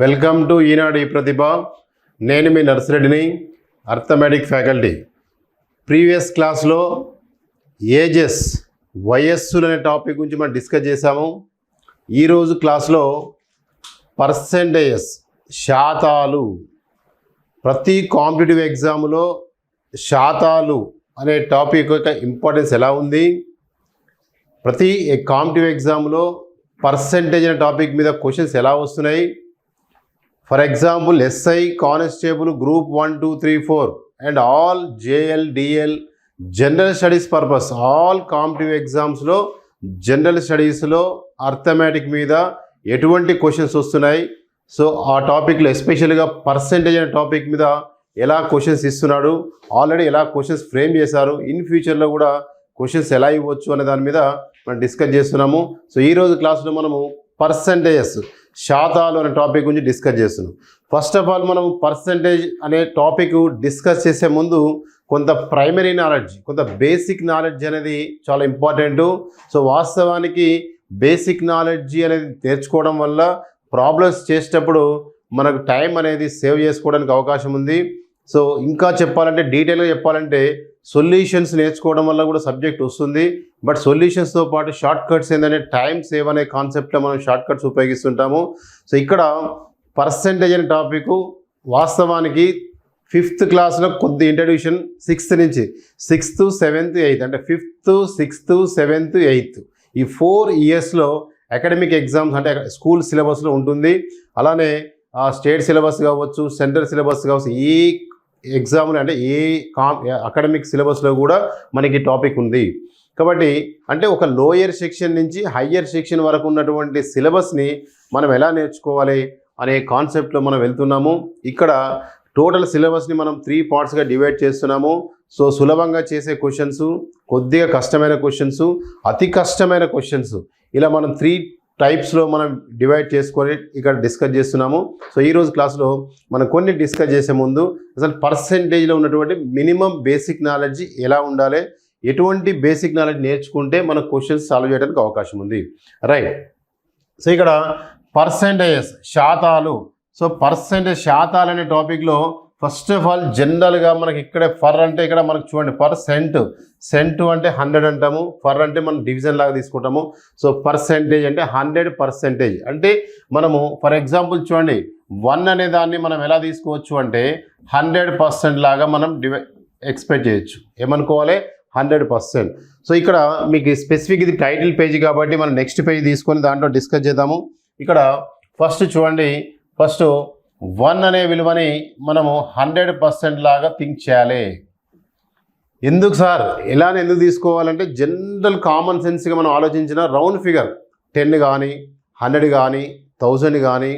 Welcome to ఈనాడు ఈ ప్రతిభ. నేను మీ నర్సిరెడ్డిని, arithmetic faculty. Previous క్లాస్లో ఏజెస్, వయస్సులు అనే టాపిక్ గురించి మనం డిస్కస్ చేసాము. ఈరోజు క్లాస్లో పర్సెంటేజెస్, శాతాలు. ప్రతి కాంపిటేటివ్ ఎగ్జామ్లో శాతాలు అనే టాపిక్ యొక్క ఇంపార్టెన్స్ ఎలా ఉంది, ప్రతి కాంపిటేటివ్ ఎగ్జామ్లో పర్సెంటేజ్ అనే టాపిక్ మీద క్వశ్చన్స్ ఎలా వస్తున్నాయి. For example SI constable group 1, 2, 3, 4 and all JL, DL, general studies purpose, all competitive ఎగ్జామ్స్లో జనరల్ స్టడీస్లో అర్థమెటిక్ మీద ఎటువంటి క్వశ్చన్స్ వస్తున్నాయి. సో ఆ టాపిక్లో ఎస్పెషల్గా పర్సెంటేజ్ అనే టాపిక్ మీద ఎలా క్వశ్చన్స్ ఇస్తున్నాడు, ఆల్రెడీ ఎలా క్వశ్చన్స్ ఫ్రేమ్ చేశారు, ఇన్ ఫ్యూచర్లో కూడా క్వశ్చన్స్ ఎలా ఇవ్వచ్చు అనే దాని మీద మనం డిస్కస్ చేస్తున్నాము. సో ఈరోజు క్లాస్లో మనము పర్సెంటేజెస్, శాతాలు అనే టాపిక్ గురించి డిస్కస్ చేస్తున్నాం. ఫస్ట్ ఆఫ్ ఆల్ మనం పర్సెంటేజ్ అనే టాపిక్ డిస్కస్ చేసే ముందు కొంత ప్రైమరీ నాలెడ్జ్, కొంత బేసిక్ నాలెడ్జ్ అనేది చాలా ఇంపార్టెంట్. సో వాస్తవానికి బేసిక్ నాలెడ్జ్ అనేది నేర్చుకోవడం వల్ల ప్రాబ్లమ్స్ చేసేటప్పుడు మనకు టైం అనేది సేవ్ చేసుకోవడానికి అవకాశం ఉంది. సో ఇంకా చెప్పాలంటే, డీటెయిల్గా చెప్పాలంటే, సొల్యూషన్స్ నేర్చుకోవడం వల్ల కూడా సబ్జెక్ట్ వస్తుంది. బట్ సొల్యూషన్స్తో పాటు షార్ట్ కట్స్ ఏంటంటే టైం సేవ్ అనే కాన్సెప్ట్లో మనం షార్ట్ కట్స్ ఉపయోగిస్తుంటాము. సో ఇక్కడ పర్సెంటేజ్ అనే టాపిక్ వాస్తవానికి 5th క్లాస్లో కొద్ది ఇంట్రడ్యూషన్, 6th నుంచి 6th, 7th, 8th అంటే 5th, 6th, 7th, 8th ఈ 4 ఇయర్స్లో అకాడమిక్ ఎగ్జామ్స్ అంటే స్కూల్ సిలబస్లో ఉంటుంది. అలానే స్టేట్ సిలబస్ కావచ్చు, సెంట్రల్ సిలబస్ కావచ్చు, ఈ ఎగ్జామ్లు అంటే ఏ అకాడమిక్ సిలబస్లో కూడా మనకి టాపిక్ ఉంది. కాబట్టి అంటే ఒక లోయర్ సెక్షన్ నుంచి హయ్యర్ సెక్షన్ వరకు ఉన్నటువంటి సిలబస్ని మనం ఎలా నేర్చుకోవాలి అనే కాన్సెప్ట్లో మనం వెళ్తున్నాము. ఇక్కడ టోటల్ సిలబస్ని మనం 3 పార్ట్స్గా డివైడ్ చేస్తున్నాము. సో సులభంగా చేసే క్వశ్చన్స్, కొద్దిగా కష్టమైన క్వశ్చన్స్, అతి కష్టమైన క్వశ్చన్స్, ఇలా మనం 3 టైప్స్లో మనం డివైడ్ చేసుకొని ఇక్కడ డిస్కస్ చేస్తున్నాము. సో ఈరోజు క్లాస్లో మనం కొన్ని డిస్కస్ చేసే ముందు అసలు పర్సెంటేజ్లో ఉన్నటువంటి మినిమం బేసిక్ నాలెడ్జ్ ఎలా ఉండాలి, ఎటువంటి బేసిక్ నాలెడ్జ్ నేర్చుకుంటే మన క్వశ్చన్స్ సాల్వ్ చేయడానికి అవకాశం ఉంది. రైట్. సో ఇక్కడ పర్సెంటేజెస్, శాతాలు. సో పర్సెంటేజ్, శాతాలు అనే టాపిక్లో ఫస్ట్ ఆఫ్ ఆల్ జనరల్గా మనకి ఇక్కడ ఫర్ అంటే ఇక్కడ మనకు చూడండి, పర్సెంట్, సెంట్ అంటే 100 అంటాము, ఫర్ అంటే మనం డివిజన్ లాగా తీసుకుంటాము. సో పర్సెంటేజ్ అంటే 100%. అంటే మనము ఫర్ ఎగ్జాంపుల్ చూడండి, 1 అనే దాన్ని మనం ఎలా తీసుకోవచ్చు అంటే 100% లాగా మనం ఎక్స్పెక్ట్ చేయొచ్చు. ఏమనుకోవాలి? 100%. సో ఇక్కడ మీకు స్పెసిఫిక్ ఇది టైటిల్ పేజీ కాబట్టి మనం నెక్స్ట్ పేజ్ తీసుకొని దాంట్లో డిస్కస్ చేద్దాము. ఇక్కడ ఫస్ట్ చూడండి, ఫస్ట్ 1 అనే విలువని మనము 100% లాగా థింక్ చేయాలి. ఎందుకు సార్, ఎలానే ఎందుకు తీసుకోవాలంటే జనరల్ కామన్ సెన్స్గా మనం ఆలోచించిన రౌండ్ ఫిగర్ 10 కానీ 100 కానీ 1000 కానీ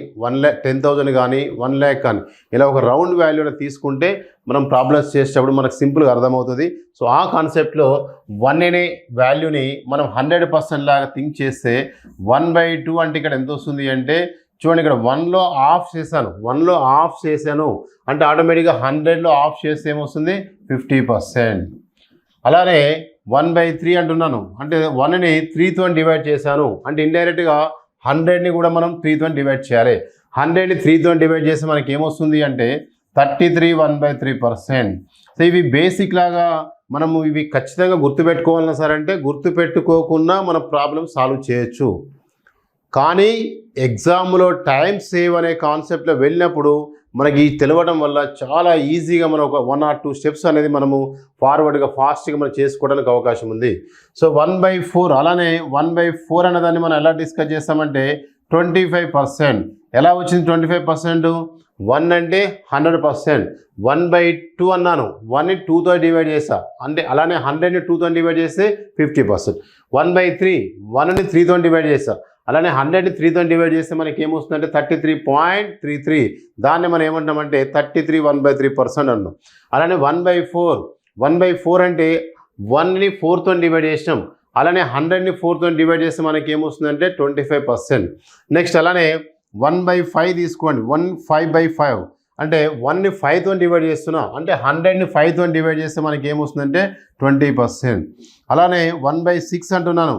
10,000 కానీ 1 lakh కానీ ఇలా ఒక రౌండ్ వాల్యూని తీసుకుంటే మనం ప్రాబ్లమ్స్ చేసేటప్పుడు మనకు సింపుల్గా అర్థమవుతుంది. సో ఆ కాన్సెప్ట్లో 1 అనే వాల్యూని మనం 100% లాగా థింక్ చేస్తే 1/2 అంటే ఇక్కడ ఎంత వస్తుంది అంటే చూడండి, ఇక్కడ 1లో ఆఫ్ చేశాను, 1లో ఆఫ్ చేశాను అంటే ఆటోమేటిక్గా 100లో ఆఫ్ చేస్తే ఏమొస్తుంది? 50%. అలానే 1/3 అంటున్నాను అంటే 1ని 3తో డివైడ్ చేశాను అంటే ఇండైరెక్ట్గా 100ని కూడా మనం 3తో డివైడ్ చేయాలి. 100ని 3తో డివైడ్ చేస్తే మనకి ఏమొస్తుంది అంటే 33 1/3%. సో ఇవి బేసిక్ లాగా మనము ఇవి ఖచ్చితంగా గుర్తుపెట్టుకోవాలన్నా సరే అంటే గుర్తుపెట్టుకోకుండా మన ప్రాబ్లం సాల్వ్ చేయొచ్చు. కానీ ఎగ్జామ్లో టైం సేవ్ అనే కాన్సెప్ట్లో వెళ్ళినప్పుడు మనకి తెలియడం వల్ల చాలా ఈజీగా మనం ఒక 1 or 2 స్టెప్స్ అనేది మనము ఫార్వర్డ్గా ఫాస్ట్గా మనం చేసుకోవడానికి అవకాశం ఉంది. సో 1/4 అలానే 1/4 అన్నదాన్ని మనం ఎలా డిస్కస్ చేస్తామంటే 25%. ఎలా వచ్చింది 25%? 1 అంటే 100%. 1/2 అన్నాను, 1ని 2తో డివైడ్ చేస్తా అంటే అలానే 100ని 2తో డివైడ్ చేస్తే 50%. 1/3 1ని 3తో డివైడ్ చేస్తా అలానే 100ని 3తో డివైడ్ చేస్తే మనకి ఏమొస్తుందంటే 33.33. దాన్ని మనం ఏమంటామంటే 33 1/3% అన్నాం. అలానే 1/4 అంటే 1ని 4తో డివైడ్ చేసినాం అలానే 100ని 4తో డివైడ్ చేస్తే మనకి ఏమొస్తుందంటే 25%. నెక్స్ట్ అలానే 1/5 తీసుకోండి, 5/5 అంటే 1ని 5తో డివైడ్ చేస్తున్నా అంటే 100ని 5తో డివైడ్ చేస్తే మనకి ఏమొస్తుందంటే 20%. అలానే 1/6 అంటున్నాను,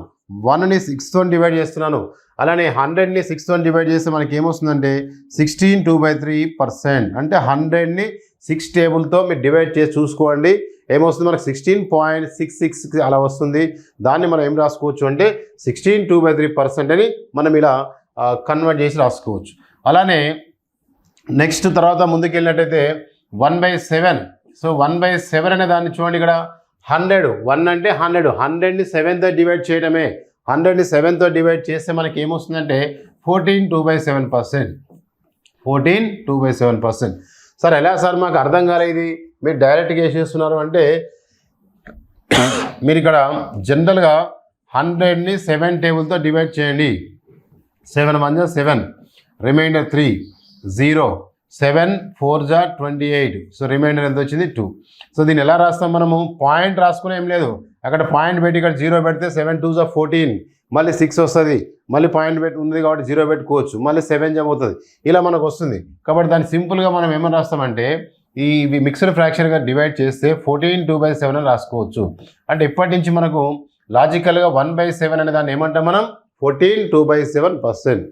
1ని 6తో డివైడ్ చేస్తున్నాను అలానే 100ని 6తో డివైడ్ చేస్తే మనకి ఏమొస్తుందంటే 16 2/3%. అంటే 100ని 6 టేబుల్తో మీరు డివైడ్ చేసి చూసుకోండి, ఏమొస్తుంది మనకు 16.66 అలా వస్తుంది. దాన్ని మనం ఏం రాసుకోవచ్చు అంటే 16 2/3% అని మనం ఇలా కన్వర్ట్ చేసి రాసుకోవచ్చు. అలానే నెక్స్ట్ తర్వాత ముందుకు వెళ్ళినట్టయితే 1/7. సో 1/7 అనే దాన్ని చూడండి, ఇక్కడ 100 1 అంటే 100ని 7తో డివైడ్ చేయడమే. 100ని 7తో డివైడ్ చేస్తే మనకి ఏమొస్తుందంటే 14 2/7%. 14 2/7%. సార్ ఎలా సార్ మాకు అర్థం కాలేదు, మీరు డైరెక్ట్గా వేసేస్తున్నారు అంటే మీరు ఇక్కడ జనరల్గా 100ని 7 టేబుల్తో డివైడ్ చేయండి. 7 1 7, రిమైండర్ 3, 0, 7 4 28. సో రిమైండర్ ఎంత వచ్చింది 2. సో దీన్ని ఎలా రాస్తాం మనము, పాయింట్ రాసుకునే ఏం లేదు, అక్కడ పాయింట్ పెట్టి ఇక్కడ 0 పెడితే 7 2 14, మళ్ళీ 6 వస్తుంది, మళ్ళీ పాయింట్ పెట్టి ఉంది కాబట్టి 0 పెట్టుకోవచ్చు, మళ్ళీ 7 జమ అవుతుంది, ఇలా మనకు వస్తుంది. కాబట్టి దాన్ని సింపుల్గా మనం ఏమని రాస్తామంటే ఈ మిక్స్డ్ ఫ్రాక్షన్గా డివైడ్ చేస్తే 14 2/7 అని రాసుకోవచ్చు. అంటే ఇప్పటి నుంచి మనకు లాజికల్గా 1/7 అనే దాన్ని ఏమంటాం మనం 14 2/7%.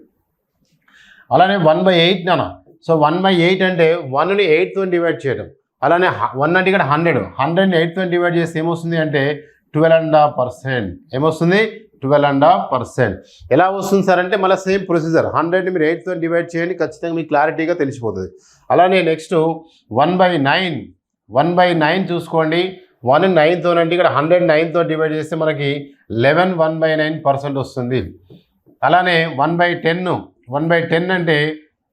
అలానే 1/8 నాన్న. సో 1/8 అంటే 1ని 8తో డివైడ్ చేయడం. అలానే 1 అంటే ఇక్కడ 100ని 8తో డివైడ్ చేస్తే ఏమొస్తుంది అంటే 12.5%. ఏమొస్తుంది 12.5%. ఎలా వస్తుంది సార్ అంటే మళ్ళీ సేమ్ ప్రొసీజర్, 100ని మీరు 8తో డివైడ్ చేయండి, ఖచ్చితంగా మీకు క్లారిటీగా తెలిసిపోతుంది. అలానే నెక్స్ట్ 1/9 చూసుకోండి. 1 9తో అంటే ఇక్కడ 100 9తో డివైడ్ చేస్తే మనకి 11 1/9% వస్తుంది. అలానే 1/10 అంటే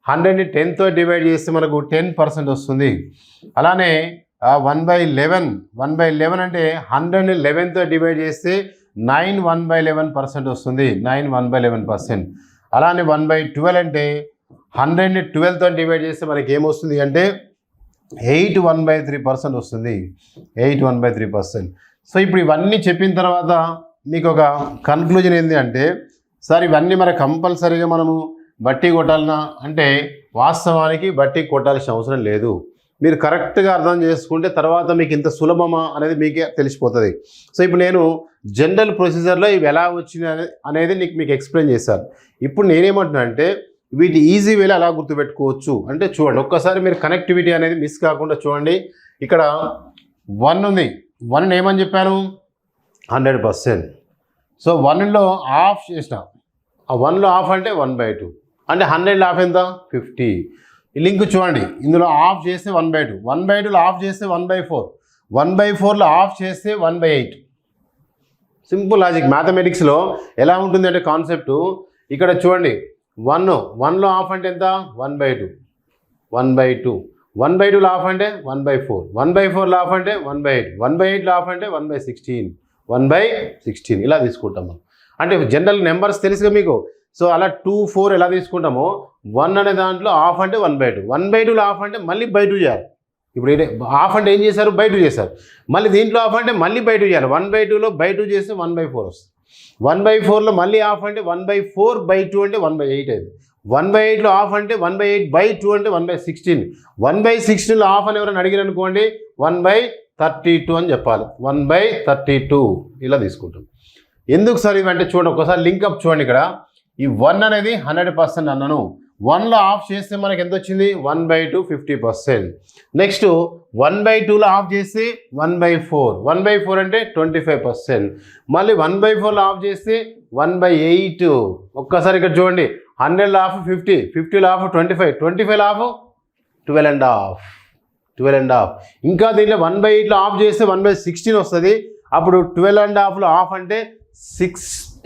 100ని 10తో డివైడ్ చేస్తే మనకు 10% వస్తుంది. అలానే 1/11 అంటే 100ని 11తో డివైడ్ చేస్తే 9 1/11% వస్తుంది. 9 1/11%. అలానే 1/12 అంటే 100ని 12తో డివైడ్ చేస్తే మనకి ఏమొస్తుంది అంటే 8 1/3% వస్తుంది. 8 1/3%. సో ఇప్పుడు ఇవన్నీ చెప్పిన తర్వాత మీకు ఒక కన్క్లూజన్ ఏంటి అంటే సార్ ఇవన్నీ మరి కంపల్సరీగా మనము బట్టి కొట్టాలన్నా అంటే వాస్తవానికి బట్టి కొట్టాల్సిన అవసరం లేదు. మీరు కరెక్ట్గా అర్థం చేసుకుంటే తర్వాత మీకు ఇంత సులభమా అనేది మీకే తెలిసిపోతుంది. సో ఇప్పుడు నేను జనరల్ ప్రొసీజర్లో ఇవి ఎలా వచ్చినాయి అనేది మీకు ఎక్స్ప్లెయిన్ చేశాను. ఇప్పుడు నేనేమంటున్నా అంటే వీటి ఈజీ వేలో ఎలా గుర్తుపెట్టుకోవచ్చు అంటే చూడండి, ఒక్కసారి మీరు కనెక్టివిటీ అనేది మిస్ కాకుండా చూడండి. ఇక్కడ 1 ఉంది, 1 ఏమని చెప్పాను 100%. సో 1లో ఆఫ్ చేసిన, ఆ 1లో ఆఫ్ అంటే 1/2 అంటే 100లో ఆఫ్ ఎంత 50. ఈ లింక్ చూడండి, ఇందులో ఆఫ్ చేస్తే 1/2, 1/2లో ఆఫ్ చేస్తే 1/4, 1/4లో ఆఫ్ చేస్తే 1/8. Simple logic. మ్యాథమెటిక్స్లో ఎలా ఉంటుంది అంటే కాన్సెప్టు ఇక్కడ చూడండి, 1లో ఆఫ్ అంటే ఎంత 1/2, 1/2, 1/2లో ఆఫ్ అంటే 1/4, 1/4లో ఆఫ్ అంటే 1/8, 1/8లో ఆఫ్ అంటే 1/16, 1/16 ఇలా తీసుకుంటాం మనం. అంటే జనరల్ నెంబర్స్ తెలుసుగా మీకు. సో అలా 2 4 ఎలా తీసుకుంటామో 1 అనే దాంట్లో ఆఫ్ అంటే 1/2, 1/2లో ఆఫ్ అంటే మళ్ళీ బై 2 చేయాలి. ఇప్పుడు ఆఫ్ అంటే ఏం చేశారు బై 2 చేశారు, మళ్ళీ దీంట్లో ఆఫ్ అంటే మళ్ళీ బై 2 చేయాలి. 1/2లో బై 2 చేస్తే 1/4 వస్తుంది. 1/4లో మళ్ళీ ఆఫ్ అంటే 1/4/2 అంటే 1/8 అయింది. 1/8లో ఆఫ్ అంటే 1/8/2 అంటే 1/16. 1/16లో ఆఫ్ అని ఎవరైనా అడిగారు అనుకోండి 1/32 అని చెప్పాలి. 1/32 ఇలా తీసుకుంటాం. ఎందుకు సార్ ఇవంటే చూడండి, ఒకసారి లింకప్ చూడండి. ఇక్కడ ఈ 1 అనేది 100% అన్నాను, 1లో ఆఫ్ చేస్తే మనకి ఎంత వచ్చింది 1/2 50%. నెక్స్ట్ 1/2లో ఆఫ్ చేస్తే 1/4, 1/4 అంటే 25%. మళ్ళీ 1/4లో ఆఫ్ చేస్తే 1/8. ఒక్కసారి ఇక్కడ చూడండి, 100లో ఆఫ్ 50, 50లో ఆఫ్ 25, 25లో ఆఫ్ 12.5. ఇంకా దీంట్లో 1/8లో ఆఫ్ చేస్తే 1/16 వస్తుంది. అప్పుడు 12.5లో ఆఫ్ అంటే 6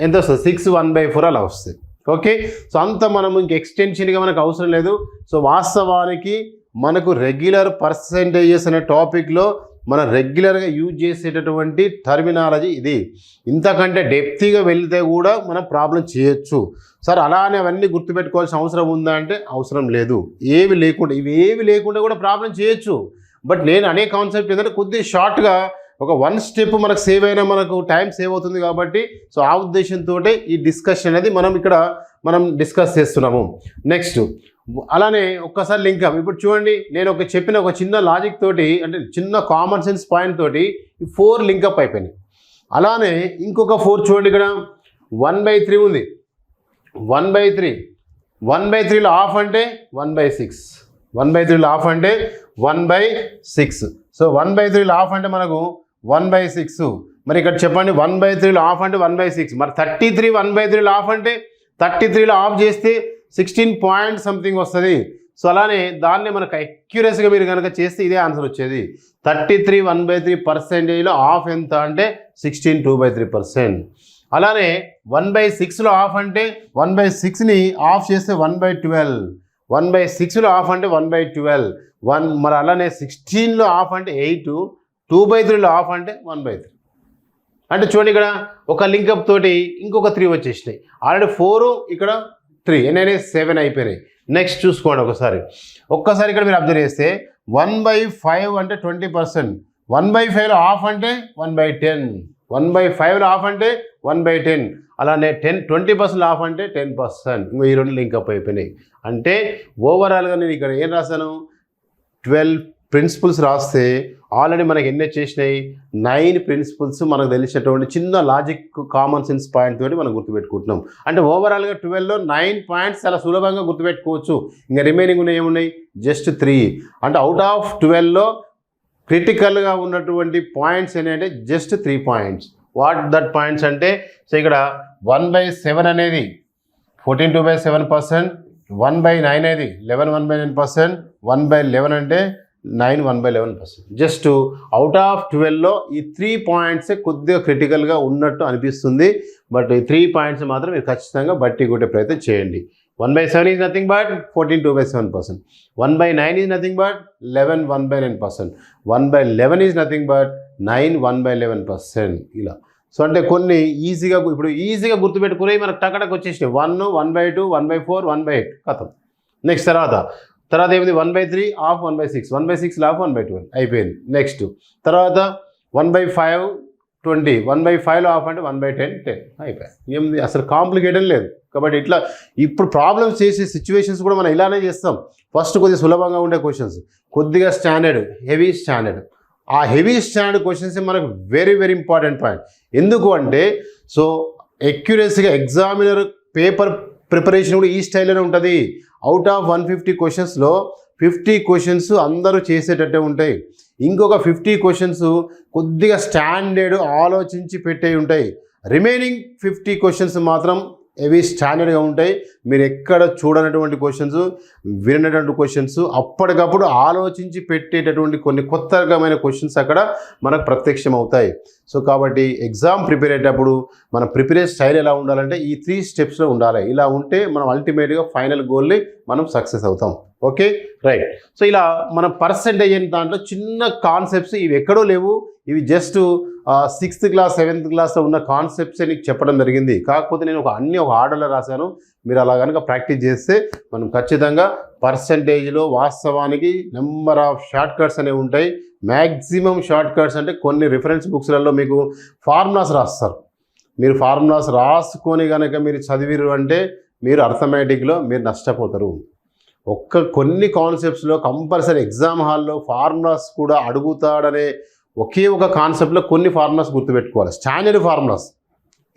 ఎంత వస్తుంది 6 1/4 అలా వస్తుంది. ఓకే, సో అంత మనం ఇంక ఎక్స్టెన్షన్గా మనకు అవసరం లేదు. సో వాస్తవానికి మనకు రెగ్యులర్ పర్సెంటేజెస్ అనే టాపిక్లో మనం రెగ్యులర్గా యూజ్ చేసేటటువంటి టర్మినాలజీ ఇది. ఇంతకంటే డెప్త్గా వెళ్తే కూడా మనం ప్రాబ్లం చేయొచ్చు. సార్ అలానే అవన్నీ గుర్తుపెట్టుకోవాల్సిన అవసరం ఉందా అంటే అవసరం లేదు. ఇవేవి లేకుండా కూడా ప్రాబ్లం చేయొచ్చు. బట్ నేను అనే కాన్సెప్ట్ ఏంటంటే కొద్దిగా షార్ట్గా ఒక 1 స్టెప్ మనకు సేవ్ అయినా మనకు టైం సేవ్ అవుతుంది కాబట్టి సో ఆ ఉద్దేశంతో ఈ డిస్కషన్ అనేది మనం డిస్కస్ చేస్తున్నాము. నెక్స్ట్ అలానే ఒక్కసారి లింకప్. ఇప్పుడు చూడండి, నేను చెప్పిన ఒక చిన్న లాజిక్ తోటి అంటే చిన్న కామన్ సెన్స్ పాయింట్ తోటి ఈ 4 లింకప్ అయిపోయినాయి. అలానే ఇంకొక 4 చూడండి, ఇక్కడ 1/3 ఉంది. 1/3. 1/3లో హాఫ్ అంటే 1/6. 1/3లో హాఫ్ అంటే 1/6. సో 1/3లో హాఫ్ అంటే మనకు 1/6. మరి ఇక్కడ చెప్పండి 1/3లో హాఫ్ అంటే 1/6. మరి 33 1/3లో హాఫ్ అంటే 33లో హాఫ్ చేస్తే 16 పాయింట్ సంథింగ్ వస్తుంది. సో అలానే దాన్ని మనకు అక్యురసీగా మీరు కనుక చేస్తే ఇదే ఆన్సర్ వచ్చేది. 33 1/3%లో హాఫ్ ఎంత అంటే 16 2/3%. అలానే 1/6లో హాఫ్ అంటే 1/6ని హాఫ్ చేస్తే 1/12. 1/6లో హాఫ్ అంటే 1/12. మరి అలానే 16లో హాఫ్ అంటే 8. 2/3లో హాఫ్ అంటే 1/3. అంటే చూడండి ఇక్కడ ఒక లింకప్ తోటి ఇంకొక 3 వచ్చేసినాయి. ఆల్రెడీ 4 ఇక్కడ 3 ఎన్ని 7 అయిపోయినాయి. నెక్స్ట్ చూసుకోండి ఒక్కసారి ఇక్కడ మీరు అబ్జర్వ్ చేస్తే 1/5 అంటే 20%. 1/5లో హాఫ్ అంటే 1/10. 1/5లో హాఫ్ అంటే 1/10. అలానే 20% హాఫ్ అంటే 10%. ఇంకో ఈ రెండు లింకప్ అయిపోయినాయి. అంటే ఓవరాల్గా నేను ఇక్కడ ఏం రాశాను 12 ప్రిన్సిపల్స్ రాస్తే ఆల్రెడీ మనకి ఎన్ని వచ్చేసినాయి 9 ప్రిన్సిపల్స్ మనకు తెలిసినటువంటి చిన్న లాజిక్ కామన్ సెన్స్ పాయింట్ తోటి మనం గుర్తుపెట్టుకుంటున్నాం. అంటే ఓవరాల్గా 12లో 9 పాయింట్స్ చాలా సులభంగా గుర్తుపెట్టుకోవచ్చు. ఇంకా రిమైనింగ్ ఉన్నాయి ఏమున్నాయి జస్ట్ 3. అంటే అవుట్ ఆఫ్ 12లో క్రిటికల్గా ఉన్నటువంటి పాయింట్స్ ఏంటంటే just 3 points. What that points అంటే సో ఇక్కడ 1/7 అనేది 14 2/7%. 1/9 అనేది 11 1/9%. 1/11 అంటే 9 1/11%. జస్ట్ అవుట్ ఆఫ్ 12లో ఈ 3 పాయింట్సే కొద్దిగా క్రిటికల్గా ఉన్నట్టు అనిపిస్తుంది. బట్ ఈ 3 పాయింట్స్ మాత్రం మీరు ఖచ్చితంగా బట్టి కొట్టే ప్రయత్నం చేయండి. 1/7 is nothing but 14 2/7%. 1/9 is nothing but 11 1/9%. 1/11 is nothing but 9 1/11%. ఇలా సో అంటే కొన్ని ఈజీగా గుర్తుపెట్టుకునే మనకు టకటకు వచ్చేసినాయి. 1 1/2 1/4 1/8 కథం. నెక్స్ట్ తర్వాత ఏమిది 1/3 హాఫ్ 1/6. 1/6 హాఫ్ 1/12 అయిపోయింది. నెక్స్ట్ తర్వాత 1/5 20. 1/5లో హాఫ్ అంటే 1/10 10 అయిపోయాయి. ఏమిది అసలు కాంప్లికేటెడ్ లేదు. కాబట్టి ఇట్లా ఇప్పుడు ప్రాబ్లమ్స్ చేసే సిచ్యువేషన్స్ కూడా మనం ఇలానే చేస్తాం. ఫస్ట్ కొద్దిగా సులభంగా ఉండే క్వశ్చన్స్, కొద్దిగా స్టాండర్డ్ హెవీ స్టాండర్డ్. ఆ హెవీ స్టాండర్డ్ క్వశ్చన్స్ మనకు వెరీ వెరీ ఇంపార్టెంట్ పాయింట్. ఎందుకు అంటే సో అక్యురసీగా ఎగ్జామినర్ పేపర్ ప్రిపరేషన్ కూడా ఈ స్టైల్లోనే ఉంటుంది. అవుట్ ఆఫ్ 150 క్వశ్చన్స్లో 50 క్వశ్చన్స్ అందరూ చేసేటట్టే ఉంటాయి. ఇంకొక 50 క్వశ్చన్స్ కొద్దిగా స్టాండర్డ్ ఆలోచించి పెట్టే ఉంటాయి. రిమైనింగ్ 50 క్వశ్చన్స్ మాత్రం ఇవి స్టాండర్డ్గా ఉంటాయి. మీరు ఎక్కడ చూడనటువంటి క్వశ్చన్స్, వినటువంటి క్వశ్చన్స్, అప్పటికప్పుడు ఆలోచించి పెట్టేటటువంటి కొన్ని కొత్త రకమైన క్వశ్చన్స్ అక్కడ మనకు ప్రత్యక్షం అవుతాయి. సో కాబట్టి ఎగ్జామ్ ప్రిపేర్ అయ్యేటప్పుడు మన ప్రిపరేషన్ స్టైల్ ఎలా ఉండాలంటే ఈ 3 స్టెప్స్లో ఉండాలి. ఇలా ఉంటే మనం అల్టిమేట్గా ఫైనల్ గోల్ని మనం సక్సెస్ అవుతాం. Okay right. సో ఇలా మన పర్సెంటేజ్ అయిన దాంట్లో చిన్న కాన్సెప్ట్స్ ఇవి ఎక్కడో లేవు. ఇవి జస్ట్ 6th క్లాస్ 7th క్లాస్లో ఉన్న కాన్సెప్ట్సే నీకు చెప్పడం జరిగింది. కాకపోతే నేను అన్ని ఒక ఆర్డర్లో రాశాను. మీరు అలా కనుక ప్రాక్టీస్ చేస్తే మనం ఖచ్చితంగా పర్సెంటేజ్లో వాస్తవానికి నెంబర్ ఆఫ్ షార్ట్ కట్స్ అనేవి ఉంటాయి. మ్యాక్సిమం షార్ట్ కట్స్ అంటే కొన్ని రిఫరెన్స్ బుక్స్లలో మీకు ఫార్ములాస్ రాస్తారు. మీరు ఫార్ములాస్ రాసుకొని కనుక మీరు చదివిరు అంటే మీరు అర్థమెటిక్లో మీరు నష్టపోతారు. కొన్ని కాన్సెప్ట్స్లో కంపల్సరీ ఎగ్జామ్ హాల్లో ఫార్ములాస్ కూడా అడుగుతాడనే ఒకే ఒక కాన్సెప్ట్లో కొన్ని ఫార్ములాస్ గుర్తుపెట్టుకోవాలి, స్టాండర్డ్ ఫార్ములాస్.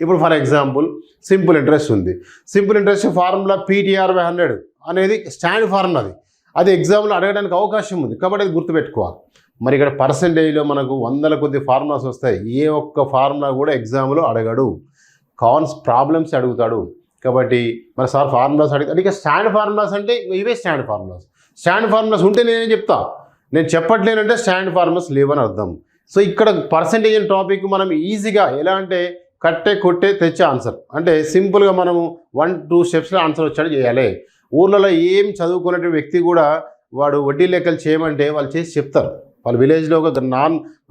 ఇప్పుడు ఫర్ ఎగ్జాంపుల్ సింపుల్ ఇంట్రెస్ట్ ఉంది. సింపుల్ ఇంట్రెస్ట్ ఫార్ములా PTR/100 అనేది స్టాండర్డ్ ఫార్ములా. అది ఎగ్జామ్లో అడగడానికి అవకాశం ఉంది కాబట్టి అది గుర్తుపెట్టుకోవాలి. మరి ఇక్కడ పర్సెంటేజ్లో మనకు 100ల కొద్ది ఫార్ములాస్ వస్తాయి. ఏ ఒక్క ఫార్ములా కూడా ఎగ్జామ్లో అడగడు, ప్రాబ్లమ్స్ అడుగుతాడు. కాబట్టి మన సార్ ఫార్ములాస్ అడిగి ఇక స్టాండర్డ్ ఫార్ములాస్ అంటే ఇవే స్టాండర్డ్ ఫార్ములాస్. స్టాండర్డ్ ఫార్ములాస్ ఉంటే నేనేం చెప్తా, నేను చెప్పట్లేనంటే స్టాండర్డ్ ఫార్ములాస్ లేవని అర్థం. సో ఇక్కడ పర్సెంటేజ్ అనే టాపిక్ మనం ఈజీగా ఎలా అంటే కొట్టే తెచ్చే ఆన్సర్. అంటే సింపుల్గా మనము 1-2 స్టెప్స్లో ఆన్సర్ వచ్చాడు చేయాలి. ఊర్లలో ఏం చదువుకునే వ్యక్తి కూడా వాడు వడ్డీ లెక్కలు చేయమంటే వాళ్ళు చేసి చెప్తారు. వాళ్ళ విలేజ్లో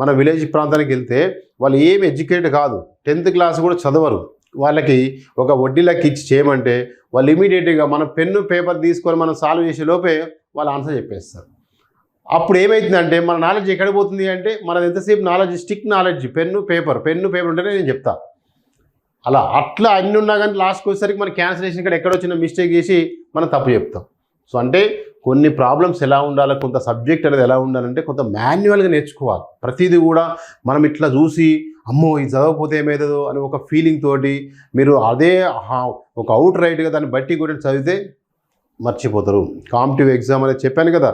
మన విలేజ్ ప్రాంతానికి వెళ్తే వాళ్ళు ఏం ఎడ్యుకేటెడ్ కాదు, 10th క్లాస్ కూడా చదవరు. వాళ్ళకి ఒక వడ్డీ లెక్క ఇచ్చి చేయమంటే వాళ్ళు ఇమీడియట్గా మన పెన్ను పేపర్ తీసుకొని మనం సాల్వ్ చేసే లోపే వాళ్ళు ఆన్సర్ చెప్పేస్తారు. అప్పుడు ఏమవుతుందంటే మన నాలెడ్జ్ ఎక్కడ పోతుంది అంటే మనది ఎంతసేపు knowledge stick knowledge, pen paper ఉంటేనే నేను చెప్తా. అట్లా అన్నీ ఉన్నా కానీ లాస్ట్కి వచ్చేసరికి మన క్యాన్సలేషన్ ఇక్కడ ఎక్కడో చిన్న మిస్టేక్ చేసి మనం తప్పు చెప్తాం. సో అంటే కొన్ని ప్రాబ్లమ్స్ ఎలా ఉండాలి, కొంత సబ్జెక్ట్ అనేది ఎలా ఉండాలంటే కొంత మాన్యువల్గా నేర్చుకోవాలి. ప్రతిదీ కూడా మనం ఇట్లా చూసి అమ్మో ఇది చదవకపోతే ఏమవుతుందో అని ఒక ఫీలింగ్ తోటి మీరు అదే ఒక అవుట్ రైట్గా దాన్ని బట్టి కూడా చదివితే మర్చిపోతారు. కాంపిటివ్ ఎగ్జామ్ అనేది చెప్పాను కదా,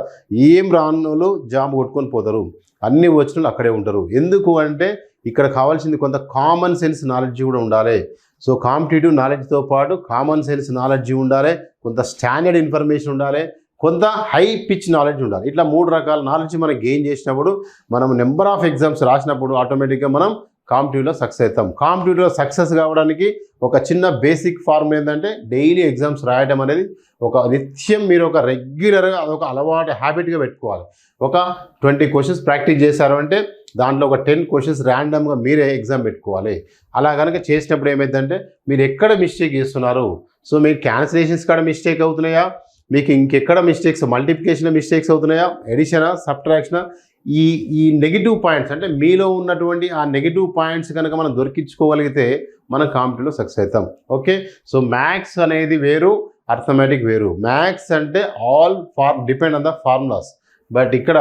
ఏం రానోళ్ళు జాబ్ కొట్టుకొని పోతారు, అన్నీ వచ్చిన వాళ్ళు అక్కడే ఉంటారు. ఎందుకు అంటే ఇక్కడ కావాల్సింది కొంత కామన్ సెన్స్ నాలెడ్జ్ కూడా ఉండాలి. సో కాంపిటేటివ్ నాలెడ్జ్తో పాటు కామన్ సెన్స్ నాలెడ్జ్ ఉండాలి, కొంత స్టాండర్డ్ ఇన్ఫర్మేషన్ ఉండాలి, కొంత హై పిచ్ నాలెడ్జ్ ఉండాలి. ఇట్లా 3 రకాల నాలెడ్జ్ మనం గెయిన్ చేసినప్పుడు మనం నెంబర్ ఆఫ్ ఎగ్జామ్స్ రాసినప్పుడు ఆటోమేటిక్గా మనం కాంపిటేటివ్లో సక్సెస్ అవుతాం. కాంపిటేటివ్లో సక్సెస్ కావడానికి ఒక చిన్న బేసిక్ ఫార్మ్ ఏంటంటే డైలీ ఎగ్జామ్స్ రాయడం అనేది ఒక నిత్యం మీరు ఒక రెగ్యులర్గా అదొక అలవాటు హ్యాబిట్గా పెట్టుకోవాలి. ఒక 20 క్వశ్చన్స్ ప్రాక్టీస్ చేశారు అంటే దాంట్లో ఒక 10 క్వశ్చన్స్ ర్యాండమ్గా మీరే ఎగ్జామ్ పెట్టుకోవాలి. అలా కనుక చేసినప్పుడు ఏమైందంటే మీరు ఎక్కడ మిస్టేక్ చేస్తున్నారు, సో మీకు క్యాన్సిలేషన్స్ కాడ మిస్టేక్ అవుతున్నాయా, మీకు ఇంకెక్కడ మిస్టేక్స్ మల్టిప్లికేషన్ మిస్టేక్స్ అవుతున్నాయా, ఎడిషనా సబ్ట్రాక్షనా, ఈ నెగిటివ్ పాయింట్స్ అంటే మీలో ఉన్నటువంటి ఆ నెగిటివ్ పాయింట్స్ కనుక మనం దొరికించుకోగలిగితే మనం కాంపిటేటివ్లో సక్సెస్ అవుతాం. ఓకే, సో మ్యాథ్స్ అనేది వేరు, అర్థమెటిక్ వేరు. మ్యాథ్స్ అంటే all depend on the formulas, but ఇక్కడ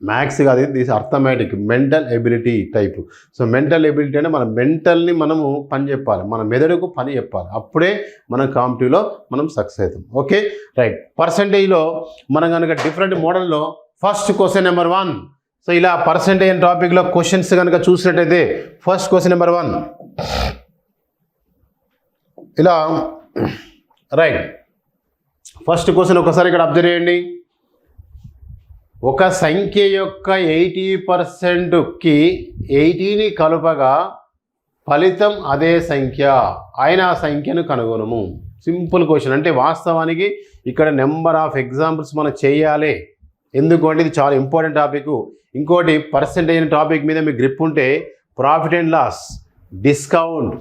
మ్యాథ్స్ కాదు, this arithmetic mental ability type. So mental ability అంటే మన మెంటల్ని మనము పని చెప్పాలి, మన మెదడుకు పని చెప్పాలి, అప్పుడే మనం కాంపిటేటివ్లో మనం సక్సెస్ అవుతాం. Okay right. పర్సంటేజ్లో మనం కనుక డిఫరెంట్ మోడల్లో ఫస్ట్ క్వశ్చన్ నెంబర్ 1. సో ఇలా పర్సంటేజ్ టాపిక్లో క్వశ్చన్స్ కనుక చూసినట్టయితే ఫస్ట్ క్వశ్చన్ నెంబర్ 1 ఇలా రైట్. ఫస్ట్ క్వశ్చన్ ఒకసారి ఇక్కడ అబ్జర్వ్ చేయండి. ఒక సంఖ్య యొక్క 80%కి 80ని కలుపగా ఫలితం అదే సంఖ్య అయిన ఆ సంఖ్యను కనుగొనము. Simple question. అంటే వాస్తవానికి ఇక్కడ నెంబర్ ఆఫ్ ఎగ్జాంపుల్స్ మనం చేయాలి. ఎందుకంటే ఇది చాలా ఇంపార్టెంట్ టాపిక్. ఇంకోటి పర్సెంటేజ్ టాపిక్ మీద మీకు గ్రిప్ ఉంటే profit and loss, discount,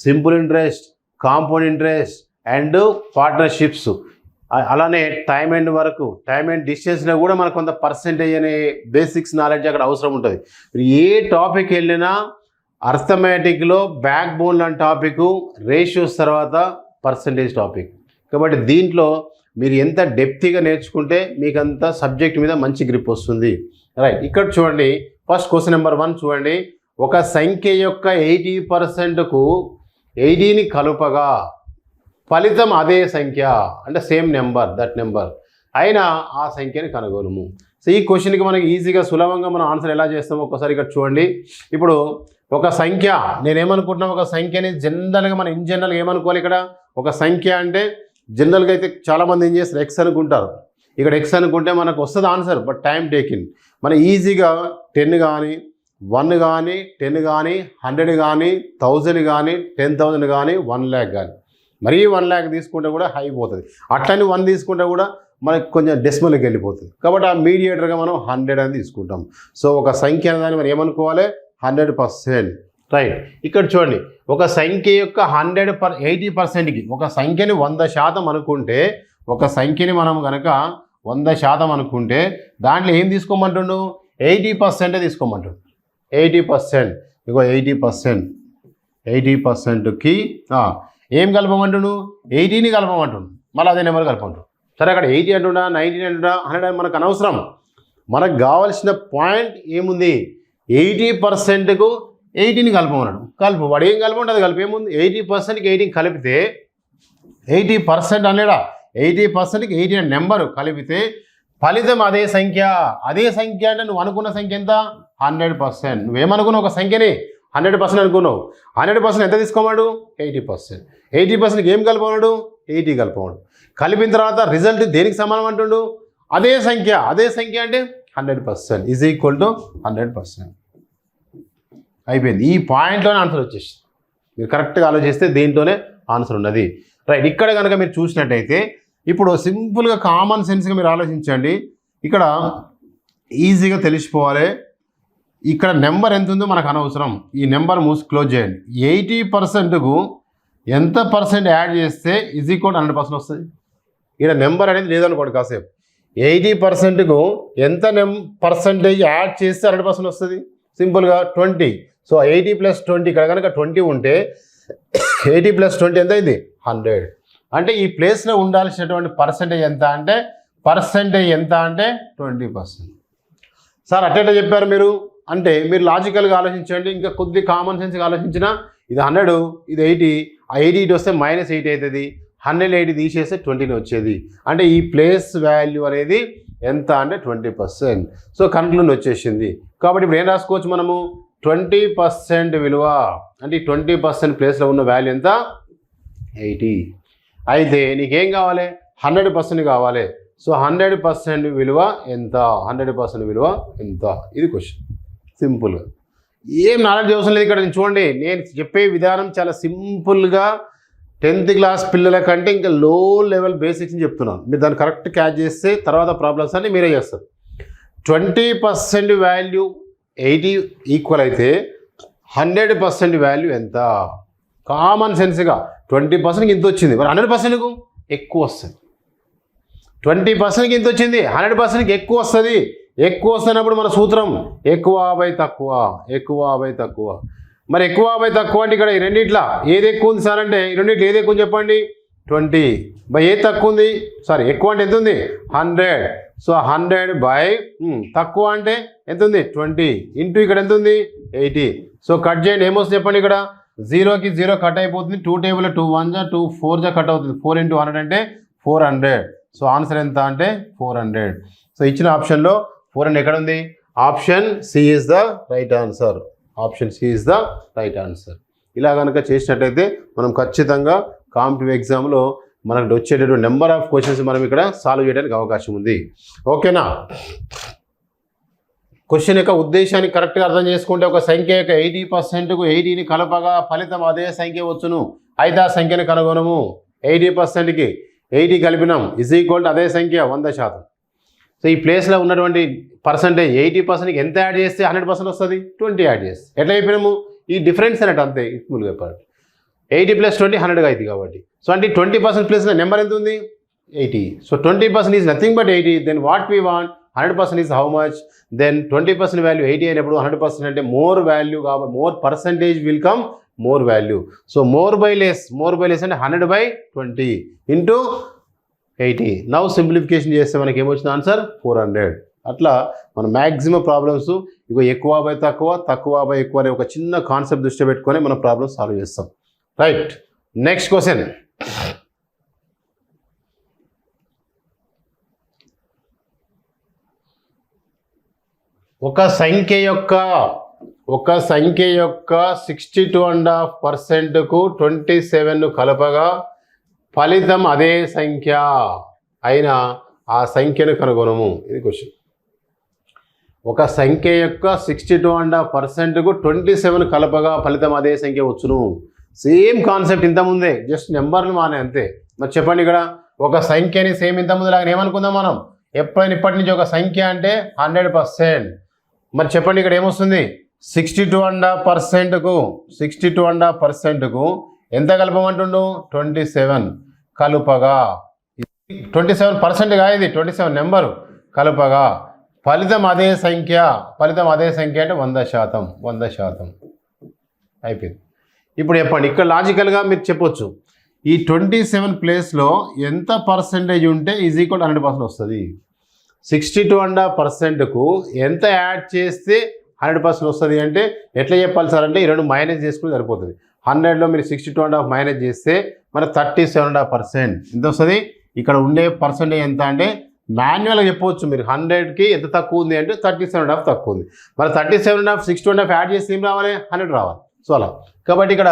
simple interest, compound interest and partnerships, అలానే time and work, time and డిస్టెన్స్లో కూడా మనకు కొంత పర్సెంటేజ్ అనే బేసిక్స్ నాలెడ్జ్ అక్కడ అవసరం ఉంటుంది. ఏ టాపిక్ వెళ్ళినా అర్థమెటిక్లో బ్యాక్ బోన్ లాంటి టాపిక్, రేషియోస్ తర్వాత పర్సెంటేజ్ టాపిక్. కాబట్టి దీంట్లో మీరు ఎంత డెప్త్గా నేర్చుకుంటే మీకు అంత సబ్జెక్ట్ మీద మంచి గ్రిప్ వస్తుంది. రైట్. ఇక్కడ చూడండి ఫస్ట్ క్వశ్చన్ నెంబర్ 1 చూడండి. ఒక సంఖ్య యొక్క 80%కు 80ని కలుపగా ఫలితం అదే సంఖ్య అంటే సేమ్ నెంబర్, దట్ నెంబర్ అయినా ఆ సంఖ్యని కనుగొనము. సో ఈ క్వశ్చన్కి మనకి ఈజీగా సులభంగా మనం ఆన్సర్ ఎలా చేస్తామో ఒకసారి ఇక్కడ చూడండి. ఇప్పుడు ఒక సంఖ్య నేనేమనుకుంటున్నాం, ఒక సంఖ్యని జనరల్గా మనం ఇన్ జనరల్గా ఏమనుకోవాలి, ఇక్కడ ఒక సంఖ్య అంటే జనరల్గా అయితే చాలామంది ఏం చేస్తారు ఎక్స్ అనుకుంటారు. ఇక్కడ ఎక్స్ అనుకుంటే మనకు వస్తుంది ఆన్సర్, బట్ టైం టేకింగ్. మనం ఈజీగా 10 కానీ 1 కానీ 10 కానీ 100 కానీ 1000 కానీ 10,000 కానీ 1 lakh కానీ, మరీ 1 lakh తీసుకుంటే కూడా హై పోతుంది. అట్లని 1 తీసుకుంటే కూడా మనకి కొంచెం డెసిమల్కి వెళ్ళిపోతుంది. కాబట్టి ఆ మీడియేటర్గా మనం 100 అని తీసుకుంటాం. సో ఒక సంఖ్య అనేదాన్ని మనం ఏమనుకోవాలి, 100%. రైట్. ఇక్కడ చూడండి ఒక సంఖ్య యొక్క 80%కి ఒక సంఖ్యని 100% అనుకుంటే, ఒక సంఖ్యని మనం కనుక 100% అనుకుంటే దాంట్లో ఏం తీసుకోమంటుండు, 80% తీసుకోమంటుండు. 80%. ఇగో 80%కి ఏం కలపమంటుండు, 80ని కలపమంటుండు. మళ్ళీ అదే నెంబర్ కలపమంటుండు. సరే అక్కడ 80 అంటున్నా, 90 అంటున్నా, 100 మనకు అనవసరం. మనకు కావాల్సిన పాయింట్ ఏముంది, 80%కు 80ని కలపమన్నాడు. కలుపు, వాడు ఏం కలపమంటే అది కలిపి ఏముంది, 80%కి 80 కలిపితే 80% అనేడా, 80%కి 80 అనే నెంబరు కలిపితే ఫలితం అదే సంఖ్య. అదే సంఖ్య అంటే నువ్వు అనుకున్న సంఖ్య ఎంత, 100%. నువ్వేమనుకున్నావు, ఒక సంఖ్యని 100% అనుకున్నావు. 100% ఎంత తీసుకోమాడు, 80%. 80%కి ఏం కలపమన్నాడు, 80 కలపమన్నాడు. కలిపిన తర్వాత రిజల్ట్ దేనికి సమానం అంటుండు, అదే సంఖ్య. అదే సంఖ్య అంటే 100% ఈజ్ ఈక్వల్ టు 100%. అయిపోయింది. ఈ పాయింట్లోనే ఆన్సర్ వచ్చేసి మీరు కరెక్ట్గా ఆలోచిస్తే దీంట్లోనే ఆన్సర్ ఉన్నది. రైట్. ఇక్కడ కనుక మీరు చూసినట్టయితే ఇప్పుడు సింపుల్గా కామన్ సెన్స్గా మీరు ఆలోచించండి. ఇక్కడ ఈజీగా తెలిసిపోవాలి. ఇక్కడ నెంబర్ ఎంత ఉందో మనకు అనవసరం, ఈ నెంబర్ క్లోజ్ చేయండి. 80%కు ఎంత పర్సెంట్ యాడ్ చేస్తే ఈజ్ ఈక్వల్ 100% వస్తుంది. ఇక్కడ నెంబర్ అనేది లేదనుకోండి కాసేపు. 80%కు ఎంత పర్సెంటేజ్ యాడ్ చేస్తే 100% వస్తుంది, సింపుల్గా 20. సో 80 + 20, ఇక్కడ కనుక 20 ఉంటే 80 + 20 ఎంత అయింది, 100. అంటే ఈ ప్లేస్లో ఉండాల్సినటువంటి పర్సెంటేజ్ ఎంత అంటే 20%. సార్ అట్లా చెప్పారు మీరు అంటే మీరు లాజికల్గా ఆలోచించండి, ఇంకా కొద్ది కామన్ సెన్స్గా ఆలోచించినా ఇది 100, ఇది 80, ఆ 80 ఇటు వస్తే -80 అవుతుంది, 180 తీసేస్తే 20 వచ్చేది. అంటే ఈ ప్లేస్ వాల్యూ అనేది ఎంత అంటే 20%. సో కన్క్లూజన్ వచ్చేసింది. కాబట్టి ఇప్పుడు ఏం రాసుకోవచ్చు మనము, 20% విలువ అంటే 20% ప్లేస్లో ఉన్న వాల్యూ ఎంత, 80. అయితే నీకేం కావాలి, 100% కావాలి. సో 100% విలువ ఎంత, 100% విలువ ఎంత, ఇది క్వశ్చన్. సింపుల్గా ఏం నాలెడ్జ్ అవసరం లేదు ఇక్కడ. నేను చూడండి, నేను చెప్పే విధానం చాలా సింపుల్గా 10th క్లాస్ పిల్లల కంటే ఇంకా లో లెవెల్ బేసిక్స్ని చెప్తున్నాను. మీరు దాన్ని కరెక్ట్ క్యాచ్ చేస్తే తర్వాత ప్రాబ్లమ్స్ అన్నీ మీరే చేస్తారు. 20% వాల్యూ 80 ఈక్వల్ అయితే 100% వాల్యూ ఎంత, కామన్ సెన్స్గా 20%కి ఇంత వచ్చింది, మరి 100%కు ఎక్కువ వస్తుంది. 20%కి ఇంత వచ్చింది, 100%కి ఎక్కువ వస్తుంది. ఎక్కువ వస్తున్నప్పుడు మన సూత్రం ఎక్కువ బై తక్కువ, ఎక్కువ బై తక్కువ. మరి ఎక్కువ బై తక్కువ అంటే ఇక్కడ ఈ రెండిట్లా ఏది ఎక్కువ ఉంది సార్ అంటే, ఈ రెండిట్లో ఏది ఎక్కువ చెప్పండి, 20 బై ఏది తక్కువ ఉంది, సారీ ఎక్కువ అంటే ఎంత ఉంది, 100. సో 100 బై తక్కువ అంటే ఎంత ఉంది, 20 ఇంటూ ఇక్కడ ఎంత ఉంది, 80. సో కట్ చేయండి, ఏమొస్తుంది చెప్పండి, ఇక్కడ 0కి 0 కట్ అయిపోతుంది, 2 టేబుల్ 2 1 జా 2 4 జా కట్ అవుతుంది, 4 × 100 అంటే 400. సో ఆన్సర్ ఎంత అంటే 400. సో ఇచ్చిన ఆప్షన్లో 400 ఎక్కడ ఉంది, option C is the right answer, option C is the right answer. ఇలా కనుక చేసినట్టయితే మనం ఖచ్చితంగా కాంపిటిటివ్ ఎగ్జామ్లో మనకు వచ్చేటటువంటి నెంబర్ ఆఫ్ క్వశ్చన్స్ మనం ఇక్కడ సాల్వ్ చేయడానికి అవకాశం ఉంది. ఓకేనా. క్వశ్చన్ యొక్క ఉద్దేశాన్ని కరెక్ట్గా అర్థం చేసుకుంటే, ఒక సంఖ్య యొక్క 80%కు 80ని కలపగా ఫలితం అదే సంఖ్య వచ్చును, అయితే ఆ సంఖ్యను కనుగొనము. 80%కి 80 కలిపినాం = అదే సంఖ్య 100%. సో ఈ ప్లేస్లో ఉన్నటువంటి పర్సంటేజ్ 80%కి ఎంత యాడ్ చేస్తే 100% వస్తుంది, 20 యాడ్ చేస్తే ఎట్లా చెప్పినాము, ఈ డిఫరెన్స్ అన్నట్టు అంతే. సింపుల్గా చెప్పాలి, 80 + 20 100 అవుతుంది కాబట్టి. సో అంటే 20% ప్లేస్లో నెంబర్ ఎంత ఉంది, 80. So 20% is nothing but 80. Then what we want, 100% is how much, then 20% value 80 అయినప్పుడు 100% అంటే మోర్ వాల్యూ కాబట్టి more percentage will come more value. So more by less అంటే 100/20 ఇంటూ 80. నౌ సింప్లిఫికేషన్ చేస్తే మనకి ఏమొచ్చింది ఆన్సర్ 400. అట్లా మన మ్యాక్సిమం ప్రాబ్లమ్స్ ఇగో ఎక్కువ బై తక్కువ, తక్కువ బై ఎక్కువ అనే ఒక చిన్న కాన్సెప్ట్ దృష్టి పెట్టుకొని మనం ప్రాబ్లమ్స్ సాల్వ్ చేస్తాం. Right, next question. ఒక సంఖ్య యొక్క 62.5%కు 27ను కలపగా ఫలితం అదే సంఖ్య అయిన ఆ సంఖ్యను కనుగొనము. ఇది క్వశ్చన్. ఒక సంఖ్య యొక్క 62.5%కు 27 కలపగా ఫలితం అదే సంఖ్య వచ్చును. సేమ్ కాన్సెప్ట్ ఇంతకుముందే, జస్ట్ నెంబర్లు మానే అంతే. మరి చెప్పండి, ఇక్కడ ఒక సంఖ్యని సేమ్ ఇంతకుముందు లాగా ఏమనుకుందాం మనం, ఎప్పుడైనా ఇప్పటి నుంచి ఒక సంఖ్య అంటే 100%. మరి చెప్పండి, ఇక్కడ ఏమొస్తుంది, 62.5%కు ఎంత కలపమంటుండు, 27 కలుపగా, 27% కాదు ఇది, 27 నెంబరు కలుపగా ఫలితం అదే సంఖ్య అంటే 100%. అయిపోయింది. ఇప్పుడు చెప్పండి, ఇక్కడ లాజికల్గా మీరు చెప్పొచ్చు, ఈ 27 ప్లేస్లో ఎంత పర్సెంటేజ్ ఉంటే = 100% వస్తుంది. 62.5%కు ఎంత యాడ్ చేస్తే 100% వస్తుంది అంటే ఎట్లా చెప్పాలి సార్ అంటే, ఈ రెండు మైనస్ చేసుకుని సరిపోతుంది. 100లో మీరు 62.5 మైనస్ చేస్తే మన 37.5% ఎంత వస్తుంది. ఇక్కడ ఉండే పర్సెంటేజ్ ఎంత అంటే మాన్యువల్గా చెప్పవచ్చు మీరు, 100కి ఎంత తక్కువ ఉంది అంటే 37.5 తక్కువ ఉంది. మరి 37.5 62.5 యాడ్ చేస్తే ఏం రావాలి, 100 రావాలి. సో అలా కాబట్టి ఇక్కడ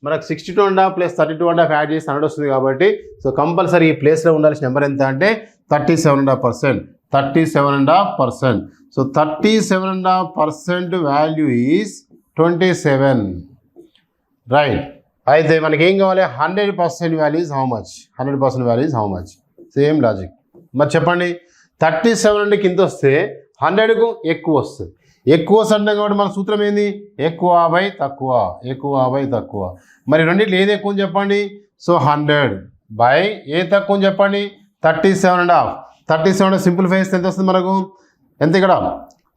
మనకు 62.5 + 32.5 యాడ్ చేసి 100 వస్తుంది కాబట్టి, సో కంపల్సరీ ఈ ప్లేస్లో ఉండాల్సిన నెంబర్ ఎంత అంటే 37.5%. 37.5%. So 37.5% value is 27. రైట్. అయితే మనకి ఏం కావాలి, 100% value is how much, 100% value is how much. Same logic. మరి చెప్పండి, 37 కింద వస్తే 100కు ఎక్కువ వస్తుంది. ఎక్కువ వస్తుంది కాబట్టి మన సూత్రం ఏంది, ఎక్కువ బై తక్కువ, ఎక్కువ బై తక్కువ. మరి రెండిట్లో ఏది ఎక్కువ చెప్పండి, సో 100 బై ఏ తక్కువ చెప్పండి, 37.5. 37 సింప్లిఫై చేస్తే ఎంత వస్తుంది మనకు, ఎంత ఇక్కడ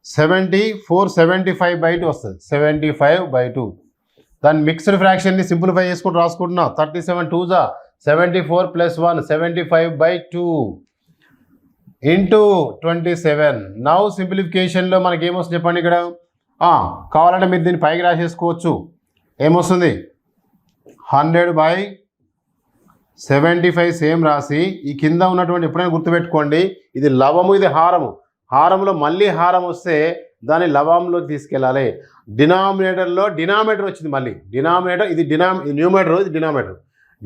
75/2 వస్తుంది, 75/2. దాని మిక్స్డ్ ఫ్రాక్షన్ని సింప్లిఫై చేసుకుంటూ రాసుకుంటున్నా, 37 2 జా 74 + 1 75/2 ఇంటూ 27. నౌ సింప్లిఫికేషన్లో మనకి ఏమొస్తుంది చెప్పండి, ఇక్కడ కావాలంటే మీరు దీన్ని పైకి రాసేసుకోవచ్చు. ఏమొస్తుంది 100/75 సేమ్ రాసి ఈ కింద ఉన్నటువంటి ఎప్పుడైనా గుర్తుపెట్టుకోండి, ఇది లవము ఇది హారము. హారంలో మళ్ళీ హారం వస్తే దాన్ని లవంలోకి తీసుకెళ్ళాలి. డినామినేటర్ వచ్చింది, మళ్ళీ డినామినేటర్ ఇది న్యూమరేటర్, ఇది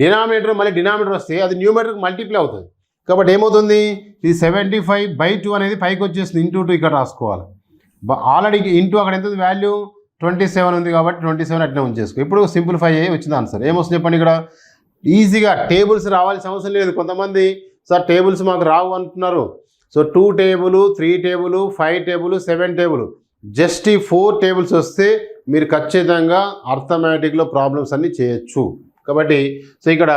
డినామినేటర్ మళ్ళీ డినామినేటర్ వస్తే అది న్యూమరేటర్కి మల్టిప్లై అవుతుంది. కాబట్టి ఏమవుతుంది, ఇది 75/2 అనేది పైకి వచ్చేస్తుంది, ఇంటూ 2 ఇక్కడ రాసుకోవాలి. ఆల్రెడీ ఇంటూ అక్కడ ఎంత వాల్యూ 27 ఉంది కాబట్టి 27 అట్లా ఉంచేసుకో. ఇప్పుడు సింప్లిఫై అయ్యి వచ్చింది ఆన్సర్. ఏమొస్తుంది చెప్పండి, ఇక్కడ ఈజీగా టేబుల్స్ రావాల్సిన అవసరం లేదు. కొంతమంది సార్ టేబుల్స్ మాకు రావు అంటున్నారు. So 2 table, 3 table, 5 table, 7 table, just ఈ 4 టేబుల్స్ వస్తే మీరు ఖచ్చితంగా అర్థమెటిక్లో ప్రాబ్లమ్స్ అన్నీ చేయొచ్చు. కాబట్టి సో ఇక్కడ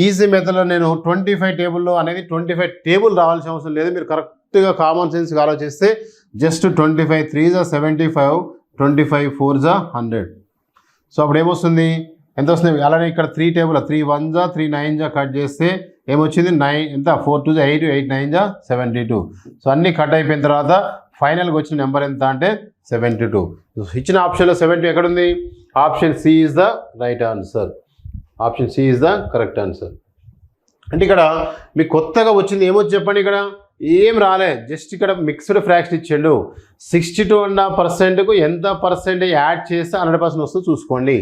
ఈజీ మెథడ్లో నేను 25 టేబుల్లో అనేది 25 టేబుల్ రావాల్సిన అవసరం లేదు. మీరు కరెక్ట్గా కామన్ సెన్స్గా ఆలోచిస్తే జస్ట్ 25 3 = 75, 25 4 = 100. సో అప్పుడు ఏమొస్తుంది, ఎంత వస్తుంది, అలానే ఇక్కడ 3 టేబుల్ 3 1 = 3 9 కట్ చేస్తే ఏమొచ్చింది 9 ఎంత 4 2 = 8, 8 9 = 72. సో అన్నీ కట్ అయిపోయిన తర్వాత ఫైనల్గా వచ్చిన నెంబర్ ఎంత అంటే 72. ఇచ్చిన ఆప్షన్లో 72 ఎక్కడుంది, option C is the right answer. Option C is the correct answer. అంటే ఇక్కడ మీకు కొత్తగా వచ్చింది ఏమొచ్చి చెప్పండి, ఇక్కడ ఏం రాలే, జస్ట్ ఇక్కడ మిక్స్డ్ ఫ్రాక్షన్ ఇచ్చాడు. 62.5%కు ఎంత పర్సెంటేజ్ యాడ్ చేస్తే 100% వస్తుందో చూసుకోండి.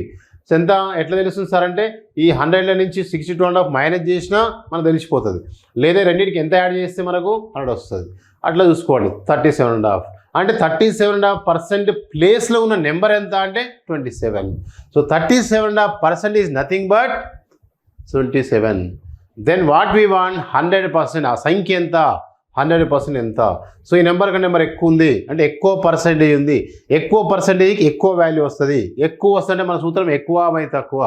సో ఎంత ఎట్లా తెలుస్తుంది సార్ అంటే ఈ 100 నుంచి 62.5 మైనస్ చేసినా మనకు తెలిసిపోతుంది. లేదా రెండింటికి ఎంత యాడ్ చేస్తే మనకు 100 వస్తుంది. అట్లా చూసుకోండి. 37.5 అంటే 37.5% ప్లేస్లో ఉన్న నెంబర్ ఎంత అంటే 27. So 37.5% is nothing but 27. Then what we want 100%. ఆ సంఖ్య ఎంత 100% ఎంత. సో ఈ నెంబర్ కంటే నెంబర్ ఎక్కువ ఉంది అంటే ఎక్కువ పర్సెంటేజ్ ఉంది. ఎక్కువ పర్సెంటేజ్కి ఎక్కువ వాల్యూ వస్తుంది. ఎక్కువ వస్తుంటే మన సూత్రం ఎక్కువ బై తక్కువ.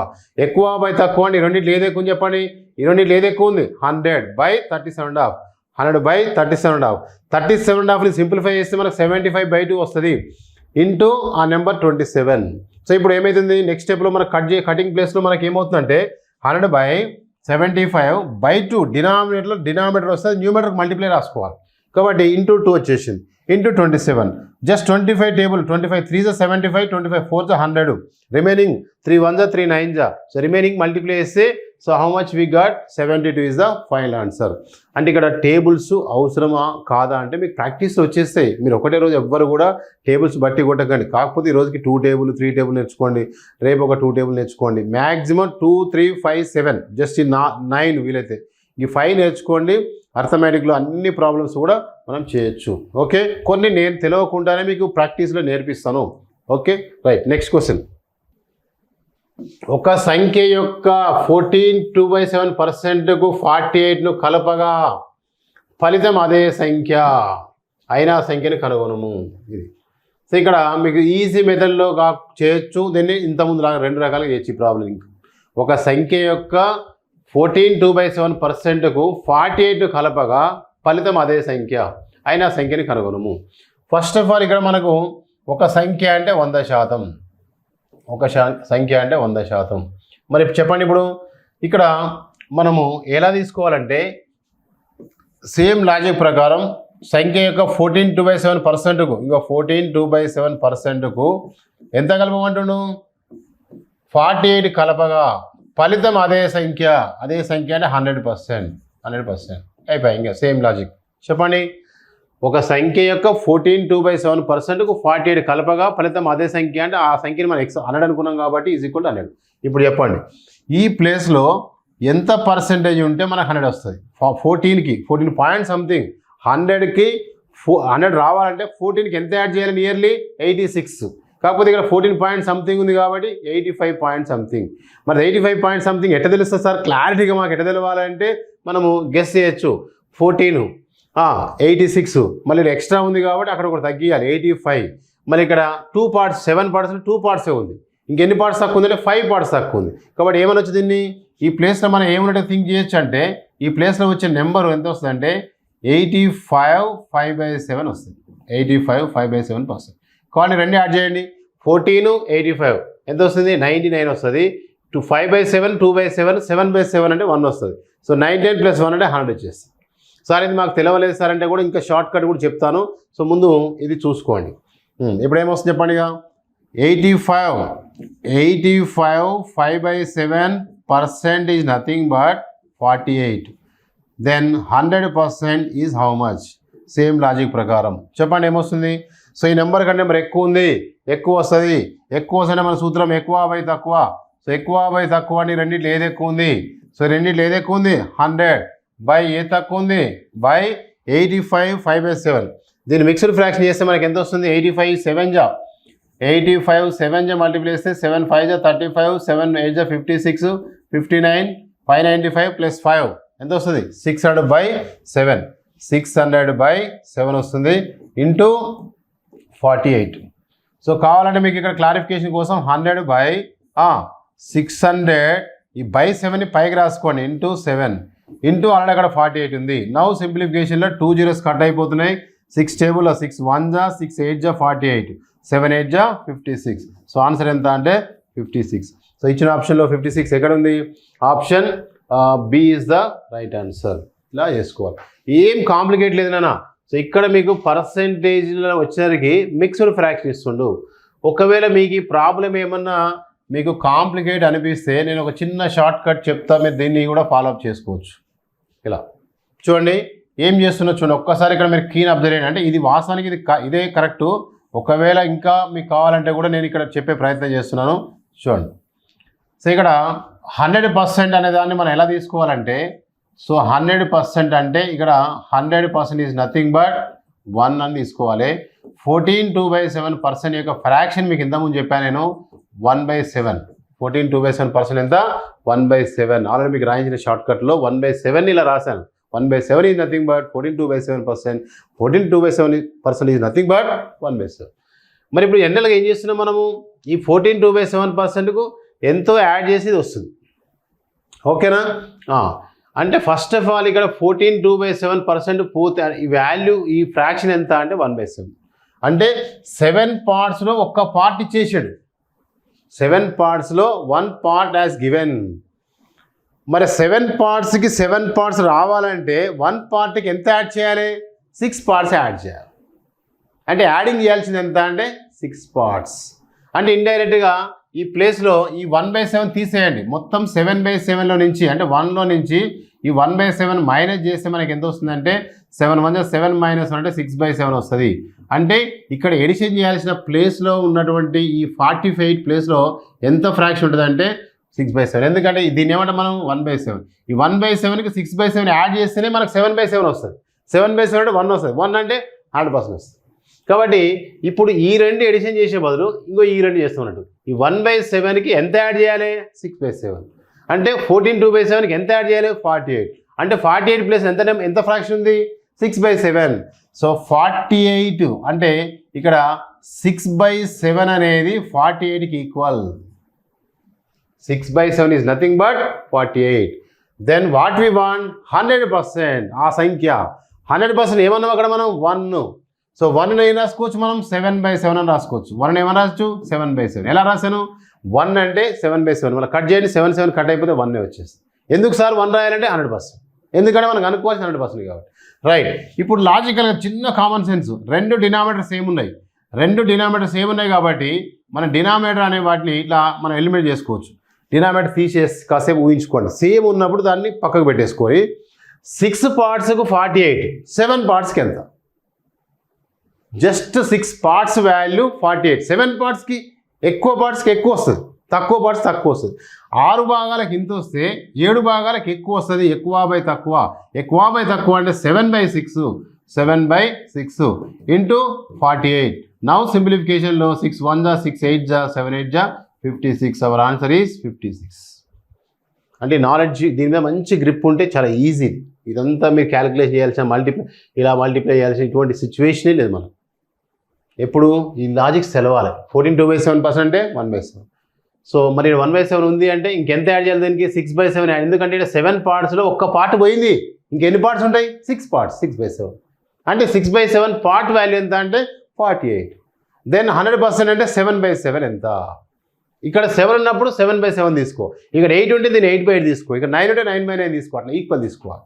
ఎక్కువ బై తక్కువ అంటే ఈ రెండింటిలో ఏది ఎక్కువ చెప్పండి, ఈ రెండింటిలో ఏది ఎక్కువ ఉంది 100/37.5. 100/37.5. 37.5ని సింప్లిఫై చేస్తే మనకు 75/2 వస్తుంది ఇంటూ ఆ నెంబర్ 27. సో ఇప్పుడు ఏమవుతుంది, నెక్స్ట్ స్టెప్లో మనకు కటింగ్ ప్లేస్లో మనకి ఏమవుతుందంటే 100/75/2 డినామినేటర్ వస్తుంది, న్యూమరేటర్కి మల్టిప్లై రాసుకోవాలి. కాబట్టి ఇంటూ 2 వచ్చేసింది, into 27. Just 25 table 25 3 = 75, 25 4 = 100, remaining 3 1 = 3 9 = so remaining multiply చేస్తే so how much we got 72 is the final answer. అంటే ఇక్కడ టేబుల్స్ అవసరమా కాదా అంటే మీకు ప్రాక్టీస్లో వచ్చేస్తాయి. మీరు ఒకటే రోజు ఎవ్వరు కూడా టేబుల్స్ బట్టి కొట్టకండి. కాకపోతే ఈ రోజుకి 2 టేబుల్ 3 టేబుల్ నేర్చుకోండి, రేపు ఒక 2 టేబుల్ నేర్చుకోండి. మ్యాక్సిమం 2 3 5 7 జస్ట్ ఈ 9 వీలైతే ఈ 5 నేర్చుకోండి. అర్థమెటిక్లో అన్ని ప్రాబ్లమ్స్ కూడా మనం చేయొచ్చు. ఓకే, కొన్ని నేను తెలియకుండానే మీకు ప్రాక్టీస్లో నేర్పిస్తాను. Okay right. నెక్స్ట్ క్వశ్చన్, ఒక సంఖ్య యొక్క 14/2/7%కు 48ను కలపగా ఫలితం అదే సంఖ్య అయినా సంఖ్యను కనుగొనము. ఇది సో ఇక్కడ మీకు ఈజీ మెథడ్లో చేయొచ్చు. దీన్ని ఇంతకుముందు 2 రకాలుగా చేయొచ్చు ఈ ప్రాబ్లం. ఒక సంఖ్య యొక్క 14/2/7%కు 48ను కలపగా ఫలితం అదే సంఖ్య అయినా సంఖ్యని కనుగొనము. ఫస్ట్ ఆఫ్ ఆల్ ఇక్కడ మనకు ఒక సంఖ్య అంటే 100%. ఒక సంఖ్య అంటే 100%. మరి చెప్పండి, ఇప్పుడు ఇక్కడ మనము ఎలా తీసుకోవాలంటే సేమ్ లాజిక్ ప్రకారం సంఖ్య యొక్క 14/2/7%కు ఇంకా 14/2/7%కు ఎంత కలపమంటుండు 48 కలపగా ఫలితం అదే సంఖ్య అంటే 100%. అయిపోయి ఇంకా సేమ్ లాజిక్. చెప్పండి, ఒక సంఖ్య యొక్క 14/2/7%కు 48 కలపగా ఫలితం అదే సంఖ్య అంటే ఆ సంఖ్యని మనం 100 అనుకున్నాం కాబట్టి = 100. ఇప్పుడు చెప్పండి ఈ ప్లేస్లో ఎంత పర్సెంటేజ్ ఉంటే మనకు 100 వస్తుంది. 14 పాయింట్ సంథింగ్ 100కి 100 రావాలంటే 14కి ఎంత యాడ్ చేయాలి, నియర్లీ 86. కాకపోతే ఇక్కడ 14 పాయింట్ సంథింగ్ ఉంది కాబట్టి 85 పాయింట్ సంథింగ్. మరి 85 పాయింట్ సంథింగ్ ఎట్లా తెలుస్తుంది సార్, క్లారిటీగా మాకు ఎట్లా తెలవాలంటే మనము గెస్ చేయొచ్చు. 14 86 మళ్ళీ ఎక్స్ట్రా ఉంది కాబట్టి అక్కడ ఒకటి తగ్గియాలి 85. మళ్ళీ ఇక్కడ 2 పార్ట్స్ 7 పార్ట్స్ 2 పార్ట్సే ఉంది. ఇంకెన్ని పార్ట్స్ తక్కువ ఉందంటే 5 పార్ట్స్ తక్కువ ఉంది. కాబట్టి ఏమనొచ్చు దీన్ని ఈ ప్లేస్లో మనం ఏమన్నట్టు థింక్ చేయొచ్చు అంటే ఈ ప్లేస్లో వచ్చే నెంబర్ ఎంత వస్తుంది అంటే 85/5/7 వస్తుంది. 85/5/7%. కాబట్టి 2 యాడ్ చేయండి, 14 85 ఎంత వస్తుంది 99 వస్తుంది. 5/7 2/7 7/7 అంటే 1 వస్తుంది. సో 99 + 1 అంటే 100 వచ్చేస్తుంది. సార్ ఇది మాకు తెలవలేదు సార్ అంటే కూడా ఇంకా షార్ట్ కట్ కూడా చెప్తాను. సో ముందు ఇది చూసుకోండి. ఇప్పుడు ఏమొస్తుంది చెప్పండి, ఇక 5/7% is nothing but 48. Then 100% is how much? Same logic ప్రకారం చెప్పండి ఏమొస్తుంది. సో ఈ నెంబర్ కంటే నెంబర్ ఎక్కువ ఉంది, ఎక్కువ వస్తుంది. ఎక్కువ వస్తే మన సూత్రం ఎక్కువ బై తక్కువ. సో ఎక్కువ బై తక్కువ అని రెండింటిలో ఏది ఎక్కువ ఉంది? సో రెండింటిలో ఏది ఎక్కువ ఉంది? 100 బై ఏ తక్కువ ఉంది? బై 85 5/7. దీన్ని మిక్స్డ్ ఫ్రాక్షన్ చేస్తే మనకి ఎంత వస్తుంది? 85 7 జా మల్టిప్లై చేస్తే 7 5 జా 35, 7 8 జా 56, 59 595 ప్లస్ 5 ఎంత వస్తుంది? 600/7. 600/7 వస్తుంది ఇంటూ 48. సో కావాలంటే మీకు ఇక్కడ క్లారిఫికేషన్ కోసం 100/600 ఈ బై 7ని పైకి రాసుకోండి ఇంటూ 7 ఇంటూ ఆల్రెడీ అక్కడ 48 ఉంది. నవ్ సింప్లిఫికేషన్లో 2 zeros కట్ అయిపోతున్నాయి. 6 టేబుల్లో 6 1 జా 6 8 జా 48, 7 8 జా 56. సో ఆన్సర్ ఎంత అంటే 56. సో ఇచ్చిన ఆప్షన్లో 56 ఎక్కడ ఉంది? Option B is the right answer. ఇలా చేసుకోవాలి, ఏం కాంప్లికేట్ లేదు నాన్న. సో ఇక్కడ మీకు పర్సెంటేజ్లో వచ్చేసరికి మిక్స్డ్ ఫ్రాక్షన్ ఇస్తుండు. ఒకవేళ మీకు ఈ ప్రాబ్లం ఏమన్నా మీకు కాంప్లికేట్ అనిపిస్తే నేను ఒక చిన్న షార్ట్ కట్ చెప్తా, మీరు దీన్ని కూడా ఫాలోఅప్ చేసుకోవచ్చు. ఇలా చూడండి ఏం చేస్తున్నా చూడండి ఒక్కసారి ఇక్కడ మీరు కీన్ అబ్జర్వ్ చేయండి. అంటే ఇది వాస్తవానికి ఇదే కరెక్టు. ఒకవేళ ఇంకా మీకు కావాలంటే కూడా నేను ఇక్కడ చెప్పే ప్రయత్నం చేస్తున్నాను చూడండి. సో ఇక్కడ 100% అనే దాన్ని మనం ఎలా తీసుకోవాలంటే, సో 100% అంటే ఇక్కడ 100% ఈజ్ నథింగ్ బట్ 1 అని తీసుకోవాలి. 14 2/7% యొక్క ఫ్రాక్షన్ మీకు ఇంతకుముందు చెప్పాను నేను 1/7. 14 2/7% ఎంత? 1/7. ఆల్రెడీ మీకు రాయించిన షార్ట్కట్లో 1/7 ఇలా రాశాను. 1/7 is nothing but 14 2/7%. 14 2/7% is nothing but 1/7. మరి ఇప్పుడు ఎండలుగా ఏం చేస్తున్నాం మనము? ఈ 14 2/7%కు ఎంతో యాడ్ చేసి ఇది వస్తుంది. ఓకేనా? అంటే ఫస్ట్ ఆఫ్ ఆల్ ఇక్కడ 14 2/7% పోతే ఈ వాల్యూ ఈ ఫ్రాక్షన్ ఎంత అంటే 1/7. అంటే 7 పార్ట్స్లో ఒక్క పార్ట్ ఇచ్చేసాడు. 7 పార్ట్స్లో 1 పార్ట్ యాజ్ గివెన్. మరి 7 పార్ట్స్కి 7 పార్ట్స్ రావాలంటే 1 పార్ట్కి ఎంత యాడ్ చేయాలి? 6 పార్ట్స్ యాడ్ చేయాలి. అంటే యాడింగ్ చేయాల్సింది ఎంత అంటే 6 పార్ట్స్. అంటే ఇండైరెక్ట్గా ఈ ప్లేస్లో ఈ 1/7 తీసేయండి. మొత్తం 7/7లో నుంచి అంటే 1లో నుంచి ఈ 1/7 మైనస్ చేస్తే మనకి ఎంత వస్తుందంటే 7 1 7 - 1 అంటే 6/7 వస్తుంది. అంటే ఇక్కడ ఎడిషన్ చేయాల్సిన ప్లేస్లో ఉన్నటువంటి ఈ 48 ప్లేస్లో ఎంత ఫ్రాక్షన్ ఉంటుంది అంటే 6/7. ఎందుకంటే దీన్ని ఏమంటే మనం 1/7. ఈ 1/7కి 6/7 యాడ్ చేస్తేనే మనకు 7/7 వస్తుంది. 7/7 అంటే 1 వస్తుంది. 1 అంటే 100% వస్తుంది. కాబట్టి ఇప్పుడు ఈ రెండు ఎడిషన్ చేసే బదులు ఇంకో ఈ రెండు చేస్తున్నట్టు ఈ 1/7కి ఎంత యాడ్ చేయాలి? 6/7. అంటే 14 2/7కి ఎంత యాడ్ చేయాలి? 48. అంటే 48 ప్లస్ ఎంత ఫ్రాక్షన్ ఉంది? 6/7. సో 48 అంటే ఇక్కడ 6/7 అనేది 48కి equal. 6/7 is nothing but 48. Then what we want? 100%. ఆ సంఖ్య 100% ఏమన్నాం అక్కడ మనం? 1. సో 1 ఏం రాసుకోవచ్చు మనం? 7/7 అని రాసుకోవచ్చు. 1 ఏమని రాసుకోవచ్చు? 7/7. ఎలా రాశాను? 1 అంటే 7/7. మళ్ళీ కట్ చేయండి, 7 7 కట్ అయిపోతే 1 వచ్చేస్తుంది. ఎందుకు సార్ 1 రాయాలంటే 100%. ఎందుకంటే మనకు అనుకోవాల్సిన 100% కాబట్టి. రైట్. ఇప్పుడు లాజికల్గా చిన్న కామన్ సెన్స్, రెండు డినామినేటర్ సేమ్ ఉన్నాయి. కాబట్టి మన డినామినేటర్ అనే వాటిని ఇట్లా మనం ఎలిమినేట్ చేసుకోవచ్చు. డినామినేటర్ తీసేసి కాసేపు ఊహించుకోండి. సేమ్ ఉన్నప్పుడు దాన్ని పక్కకు పెట్టేసుకొని 6 పార్ట్స్కు 48, 7 పార్ట్స్కి ఎంత? Just 6 parts value 48. 7 పార్ట్స్కి ఎక్కువ పార్ట్స్కి ఎక్కువ వస్తుంది, తక్కువ పార్ట్స్ తక్కువ వస్తుంది. 6 భాగాలకు ఇంత వస్తే 7 భాగాలకు ఎక్కువ వస్తుంది. ఎక్కువ బై తక్కువ అంటే 7/6. 7/6 ఇంటూ 48. నౌ సింప్లిఫికేషన్లో 6 1 జా 6 8 జా 7 8 జా 56. Hour answer is 56. అంటే నాలెడ్జ్ దీని మీద మంచి గ్రిప్ ఉంటే చాలా ఈజీ. ఇదంతా మీరు క్యాలిక్యులేట్ చేయాల్సిన మల్టిప్లై చేయాల్సిన ఇటువంటి సిచ్యువేషనే లేదు మనం. ఎప్పుడు ఈ లాజిక్స్ తెలవాలి. 14 2/7% అంటే 1/7. సో మరి 1/7 ఉంది అంటే ఇంకెంత యాడ్ చేయాలి దీనికి? 6/7 యాడ్. ఎందుకంటే ఇక్కడ 7 పార్ట్స్లో ఒక్క పార్ట్ పోయింది. ఇంకెన్ని పార్ట్స్ ఉంటాయి? 6 పార్ట్స్. 6/7 అంటే 6/7 పార్ట్ వాల్యూ ఎంత అంటే 48. దెన్ 100% అంటే 7/7 ఎంత? ఇక్కడ 7 ఉన్నప్పుడు 7/7 తీసుకో. ఇక్కడ 8 ఉంటే దీన్ని 8/8 తీసుకో. ఇక్కడ 9 ఉంటే 9/9 తీసుకో. అట్లా ఈక్వల్ తీసుకోవాలి.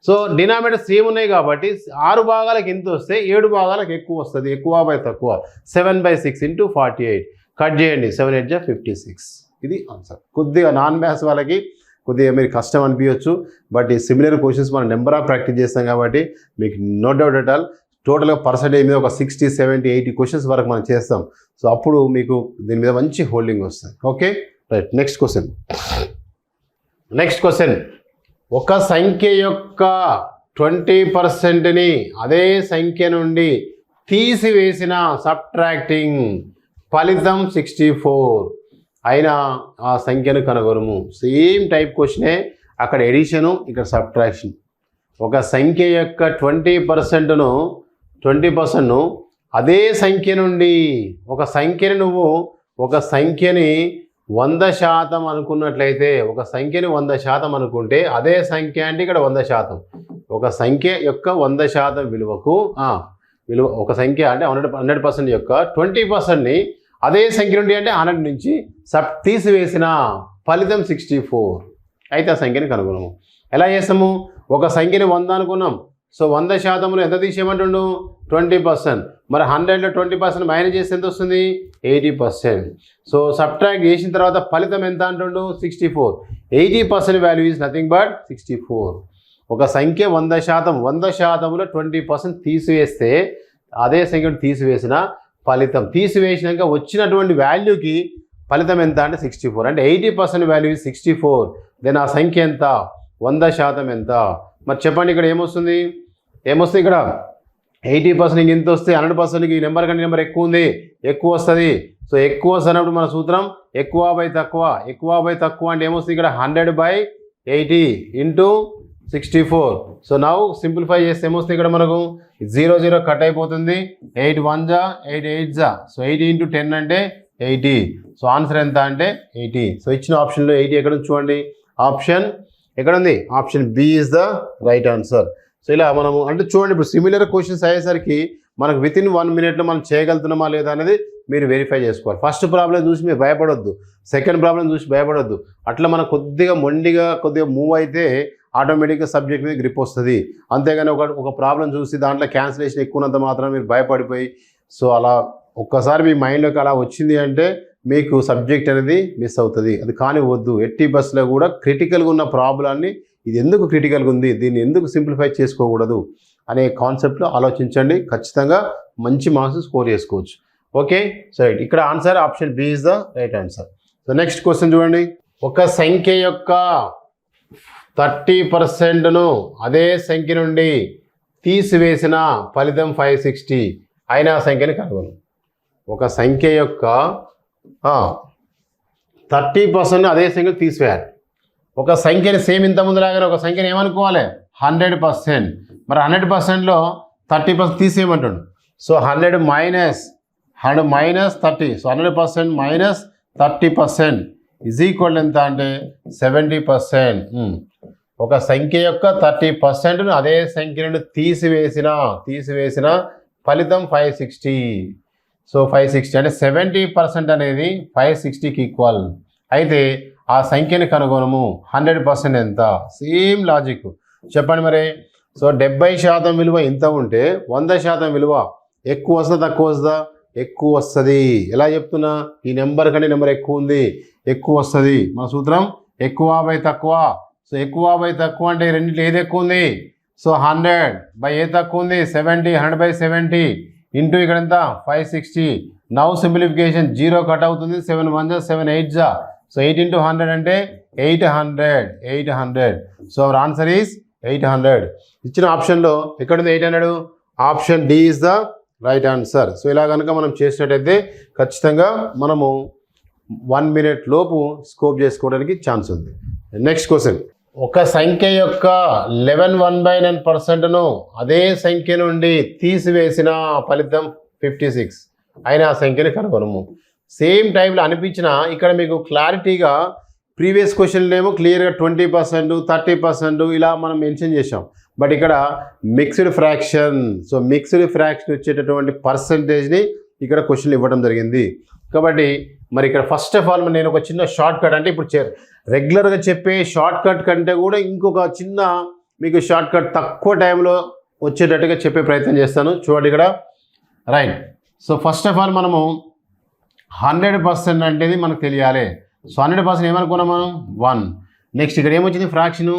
సో డినామినేటర్ సేమ్ ఉన్నాయి కాబట్టి 6 భాగాలకు ఎంత వస్తే 7 భాగాలకు ఎక్కువ వస్తుంది. ఎక్కువ బై తక్కువ 7/6 ఇంటూ 48. కట్ చేయండి 7 8 56. ఇది ఆన్సర్. కొద్దిగా నాన్ మ్యాథ్స్ వాళ్ళకి కొద్దిగా మీరు కష్టం అనిపించవచ్చు, బట్ ఈ సిమిలర్ క్వశ్చన్స్ మనం నెంబర్ ఆఫ్ ప్రాక్టీస్ చేస్తాం కాబట్టి మీకు నో డౌట్ అట్ ఆల్ టోటల్గా పర్సెంటేజ్ మీద ఒక 60 70 80 క్వశ్చన్స్ వరకు మనం చేస్తాం. సో అప్పుడు మీకు దీని మీద మంచి హోల్డింగ్ వస్తుంది. Okay right. నెక్స్ట్ క్వశ్చన్ ఒక సంఖ్య యొక్క 20%ని అదే సంఖ్య నుండి తీసివేసిన సబ్ట్రాక్టింగ్ ఫలితం 64 అయినా ఆ సంఖ్యను కనుగొనుము. సేమ్ టైప్ క్వశ్చనే, అక్కడ ఎడిషను ఇక్కడ సబ్ట్రాక్షన్. ఒక సంఖ్య యొక్క 20%ను అదే సంఖ్య నుండి ఒక సంఖ్యని 100% అనుకున్నట్లయితే, ఒక సంఖ్యని 100% అనుకుంటే అదే సంఖ్య అంటే ఇక్కడ 100%. ఒక సంఖ్య యొక్క 100% విలువ ఒక సంఖ్య అంటే 100% యొక్క 20%ని అదే సంఖ్య నుండి అంటే 100 నుంచి తీసివేసిన ఫలితం 64 అయితే ఆ సంఖ్యని కనుగొనము. ఎలా చేస్తాము? ఒక సంఖ్యని 100 అనుకున్నాం. సో 100%లో ఎంత తీసేయమంటుండు? 20%. మరి 100లో 20% మైనస్ చేస్తే ఎంత వస్తుంది? 80%. సో సబ్ట్రాక్ట్ చేసిన తర్వాత ఫలితం ఎంత అంటుండు? 64. 80% వాల్యూ ఈజ్ నథింగ్ బట్ 64. ఒక సంఖ్య 100%లో 20% తీసివేస్తే అదే సంఖ్యను తీసివేసిన ఫలితం, తీసివేసినాక వచ్చినటువంటి వాల్యూకి ఫలితం ఎంత అంటే 64. అంటే 80% వాల్యూ 64. దెన్ ఆ సంఖ్య ఎంత? 100% ఎంత? మరి చెప్పండి ఇక్కడ ఏమొస్తుంది? ఇక్కడ 80% ఎంత వస్తే 100%కి ఈ నెంబర్ కంటే నెంబర్ ఎక్కువ ఉంది, ఎక్కువ వస్తుంది. సో ఎక్కువ వస్తున్నప్పుడు మన సూత్రం ఎక్కువ బై తక్కువ అంటే ఏమొస్తుంది? ఇక్కడ 100/80 ఇంటూ 64. సో నౌ సింప్లిఫై చేస్తే ఏమొస్తుంది? ఇక్కడ మనకు 0 0 కట్ అయిపోతుంది. 8 1 8 8 సో 80 ఇంటూ 10 అంటే 80. సో ఆన్సర్ ఎంత అంటే 80. సో ఇచ్చిన ఆప్షన్లో 80 ఎక్కడ ఉంది చూడండి. ఆప్షన్ ఎక్కడ ఉంది? Option B is the right answer. So ఇలా మనము అంటే చూడండి, ఇప్పుడు సిమిలర్ క్వశ్చన్స్ అయ్యేసరికి మనకు వితిన్ 1 మినిట్లో మనం చేయగలుగుతున్నామా లేదా అనేది మీరు వెరిఫై చేసుకోవాలి. ఫస్ట్ ప్రాబ్లం చూసి మీరు భయపడొద్దు, సెకండ్ ప్రాబ్లం చూసి భయపడొద్దు. అట్లా మనం కొద్దిగా మూవ్ అయితే ఆటోమేటిక్గా సబ్జెక్ట్ మీద గ్రిప్ వస్తుంది. అంతేగాని ఒక ప్రాబ్లం చూసి దాంట్లో క్యాన్సిలేషన్ ఎక్కువనంత మాత్రం మీరు భయపడిపోయి, సో అలా ఒక్కసారి మీ మైండ్లోకి అలా వచ్చింది అంటే మీకు సబ్జెక్ట్ అనేది మిస్ అవుతుంది. అది కానివ్వద్దు. ఎట్టి బస్సులో కూడా క్రిటికల్గా ఉన్న ప్రాబ్లాన్ని ఇది ఎందుకు క్రిటికల్గా ఉంది, దీన్ని ఎందుకు సింప్లిఫై చేసుకోకూడదు అనే కాన్సెప్ట్లో ఆలోచించండి. ఖచ్చితంగా మంచి మార్క్స్ స్కోర్ చేసుకోవచ్చు. ఓకే సో ఇక్కడ answer option B is the right answer. So next question చూడండి. ఒక సంఖ్య యొక్క 30%ను అదే సంఖ్య నుండి తీసివేసిన ఫలితం 560 అయినా సంఖ్యని కనుగొను. ఒక సంఖ్య యొక్క 30% అదే సంఖ్యను తీసివేయాలి. ఒక సంఖ్యని సేమ్ ఇంతకుముందు లాగానే ఒక సంఖ్యని ఏమనుకోవాలి? 100%. మరి 100%లో 30% తీసేయమంటాడు. So 100 minus 30. So 100% minus 30% is equal ఎంత అంటే 70%. ఒక సంఖ్య యొక్క 30%ను అదే సంఖ్య నుండి తీసివేసిన ఫలితం 560. సో 560 అంటే 70% అనేది 560కి ఈక్వల్. అయితే ఆ సంఖ్యని కనుగొనము. 100% ఎంత? సేమ్ లాజిక్ చెప్పండి మరి. సో 70% విలువ ఇంత ఉంటే 100% విలువ ఎక్కువ వస్తుందా తక్కువ వస్తుందా? ఎక్కువ వస్తుంది. ఎలా చెప్తున్నా? ఈ నెంబర్ కంటే నెంబర్ ఎక్కువ ఉంది, ఎక్కువ వస్తుంది. మన సూత్రం ఎక్కువ బై తక్కువ. సో ఎక్కువ బై తక్కువ అంటే రెండింటిలో ఏది ఎక్కువ ఉంది? సో 100 ఏ తక్కువ ఉంది? 70. 100/70 ఇంటూ ఇక్కడ ఎంత? 560. నౌ సింప్లిఫికేషన్ 0 కట్ అవుతుంది. 7 1 7 8 సో 8 into 100 అంటే 800. So our answer is 800. ఇచ్చిన ఆప్షన్లో ఎక్కడుంది 800? Option D is the right answer. So ఇలా కనుక మనం చేసినట్టయితే ఖచ్చితంగా మనము 1 మినిట్ లోపు స్కోప్ చేసుకోవడానికి ఛాన్స్ ఉంది. Next question. ఒక సంఖ్య యొక్క 11/9%ను అదే సంఖ్య నుండి తీసివేసిన ఫలితం 56 అయినా ఆ సంఖ్యని కనుగొనము. సేమ్ టైంలో అనిపించిన ఇక్కడ మీకు క్లారిటీగా ప్రీవియస్ క్వశ్చన్లో ఏమో క్లియర్గా 20%, 30% ఇలా మనం మెన్షన్ చేసాం. బట్ ఇక్కడ mixed fraction. So mixed fraction వచ్చేటటువంటి పర్సంటేజ్ని ఇక్కడ క్వశ్చన్లు ఇవ్వడం జరిగింది. కాబట్టి మరి ఇక్కడ ఫస్ట్ ఆఫ్ ఆల్ నేను ఒక చిన్న షార్ట్ కట్, అంటే ఇప్పుడు రెగ్యులర్గా చెప్పే షార్ట్ కట్ కంటే కూడా ఇంకొక చిన్న మీకు షార్ట్ కట్ తక్కువ టైంలో వచ్చేటట్టుగా చెప్పే ప్రయత్నం చేస్తాను. చూడండి ఇక్కడ right. So first of all మనము 100% అంటే మనకు తెలియాలి. సో 100% ఏమనుకున్నాం మనం 1. నెక్స్ట్ ఇక్కడ ఏమొచ్చింది ఫ్రాక్షను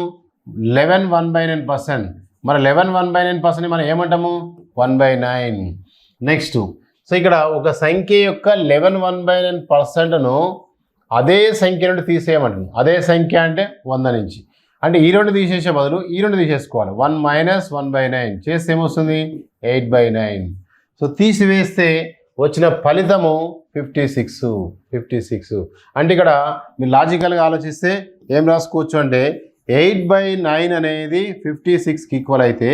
11 1/9%. మరి 11 1/9% మనం ఏమంటాము 1/9. నెక్స్ట్ సో ఇక్కడ ఒక సంఖ్య యొక్క 11 1/9%ను అదే సంఖ్య నుండి తీసేయమంటుంది. అదే సంఖ్య అంటే 100 నుంచి, అంటే ఈ రెండు తీసేసే బదులు ఈ రెండు తీసేసుకోవాలి. 1 - 1/9 చేస్తే ఏమొస్తుంది 8/9. సో తీసివేస్తే వచ్చిన ఫలితము 56. అంటే ఇక్కడ మీరు లాజికల్గా ఆలోచిస్తే ఏం రాసుకోవచ్చు అంటే 8/9 అనేది 56కి ఈక్వల్ అయితే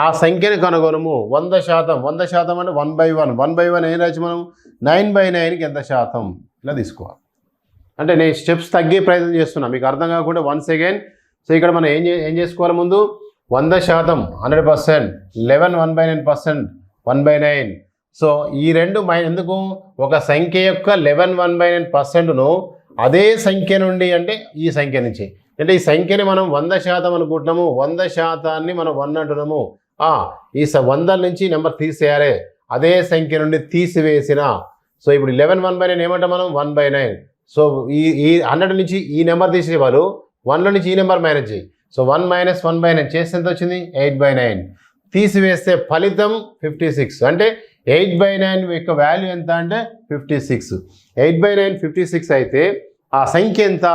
ఆ సంఖ్యని కనుగొనము 100%. 100% అంటే 1/1. 1/1 ఏం రావచ్చు మనం 9/9కి ఎంత శాతం ఇలా తీసుకోవాలి. అంటే నేను స్టెప్స్ తగ్గే ప్రయత్నం చేస్తున్నా, మీకు అర్థం కాకుండా వన్స్ అగైన్. సో ఇక్కడ మనం ఏం చేసుకోవాలి ముందు 100% 100%, 11 1/9% 1/9. సో ఈ రెండు ఎందుకు ఒక సంఖ్య యొక్క 11 1/9%ను అదే సంఖ్య నుండి అంటే ఈ సంఖ్య నుంచి, అంటే ఈ సంఖ్యని మనం 100% అనుకుంటున్నాము, 100%ని మనం 1 అంటున్నాము. ఈ 100 నుంచి నెంబర్ తీసేయాలి, అదే సంఖ్య నుండి తీసివేసిన. సో ఇప్పుడు 11 1/9 ఏమంటాం మనం 1/9. సో ఈ 100 నుంచి ఈ నెంబర్ తీసేవాళ్ళు 1లో నుంచి ఈ నెంబర్ మైనస్ చేయి. సో 1 - 1/9 చేస్తే ఎంత వచ్చింది 8/9. తీసివేస్తే ఫలితం 56. అంటే 8/9 యొక్క వాల్యూ ఎంత అంటే 56. 8/9 56 అయితే ఆ సంఖ్య ఎంత?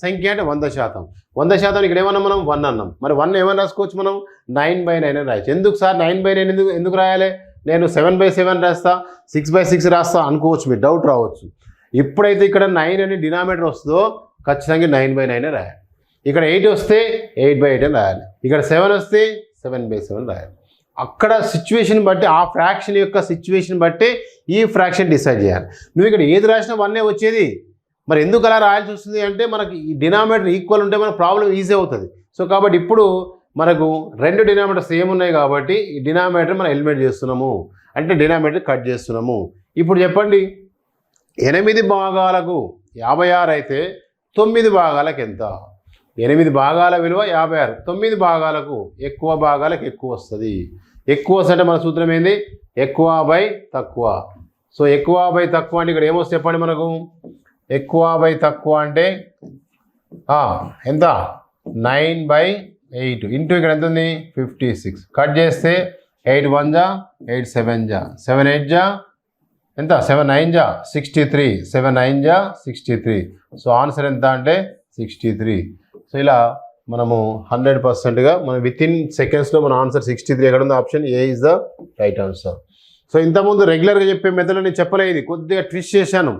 సంఖ్య అంటే 100%. 100% ఇక్కడ ఏమన్నా మనం 1 అన్నాం. మరి 1 ఏమని రాసుకోవచ్చు మనం 9/9 అని రాయచ్చు. ఎందుకు సార్ 9/9 ఎందుకు రాయాలి? నేను 7/7 రాస్తా, 6/6 రాస్తా అనుకోవచ్చు, మీరు డౌట్ రావచ్చు. ఇప్పుడైతే ఇక్కడ 9 అని డినామినేటర్ వస్తుందో ఖచ్చితంగా 9/9 రాయాలి. ఇక్కడ 8 వస్తే 8/8 అని రాయాలి. ఇక్కడ 7 వస్తే 7/7 రాయాలి. అక్కడ సిచ్యువేషన్ బట్టి, ఆ ఫ్రాక్షన్ యొక్క సిచ్యువేషన్ బట్టి ఈ ఫ్రాక్షన్ డిసైడ్ చేయాలి. నువ్వు ఇక్కడ ఏది రాసినా 1 వచ్చేది, మరి ఎందుకు అలా రాయాల్సి వస్తుంది అంటే మనకి ఈ డినామినేటర్ ఈక్వల్ ఉంటే మన ప్రాబ్లం ఈజీ అవుతుంది. సో కాబట్టి ఇప్పుడు మనకు రెండు డినామినేటర్స్ సేమ్ ఉన్నాయి కాబట్టి ఈ డినామినేటర్ మనం ఎలిమినేట్ చేస్తున్నాము, అంటే డినామినేటర్ కట్ చేస్తున్నాము. ఇప్పుడు చెప్పండి 8 భాగాలకు 56 అయితే 9 భాగాలకు ఎంత? 8 భాగాల విలువ 56, 9 భాగాలకు ఎక్కువ భాగాలకు ఎక్కువ వస్తుంది. ఎక్కువ వస్తే మన సూత్రం ఏంది? ఎక్కువ బై తక్కువ. సో ఎక్కువ బై తక్కువ అంటే ఇక్కడ ఏమొస్తుంది చెప్పండి మనకు? ఎక్కువ బై తక్కువ అంటే ఎంత 9/8 ఇంటూ ఇక్కడ ఎంత ఉంది 56. కట్ చేస్తే 8 1 జా 8 7 జా 7 8 జా ఎంత 7 9 జా 63, 7 9 జా 63. సో ఆన్సర్ ఎంత అంటే 63. సో ఇలా మనము 100%గా మనం వితిన్ సెకండ్స్లో మన ఆన్సర్ 63 ఎక్కడ ఉందో option A is the right answer. So ఇంతకుముందు రెగ్యులర్గా చెప్పే మెథడ్లో నేను చెప్పలేదు, కొద్దిగా ట్విస్ట్ చేశాను.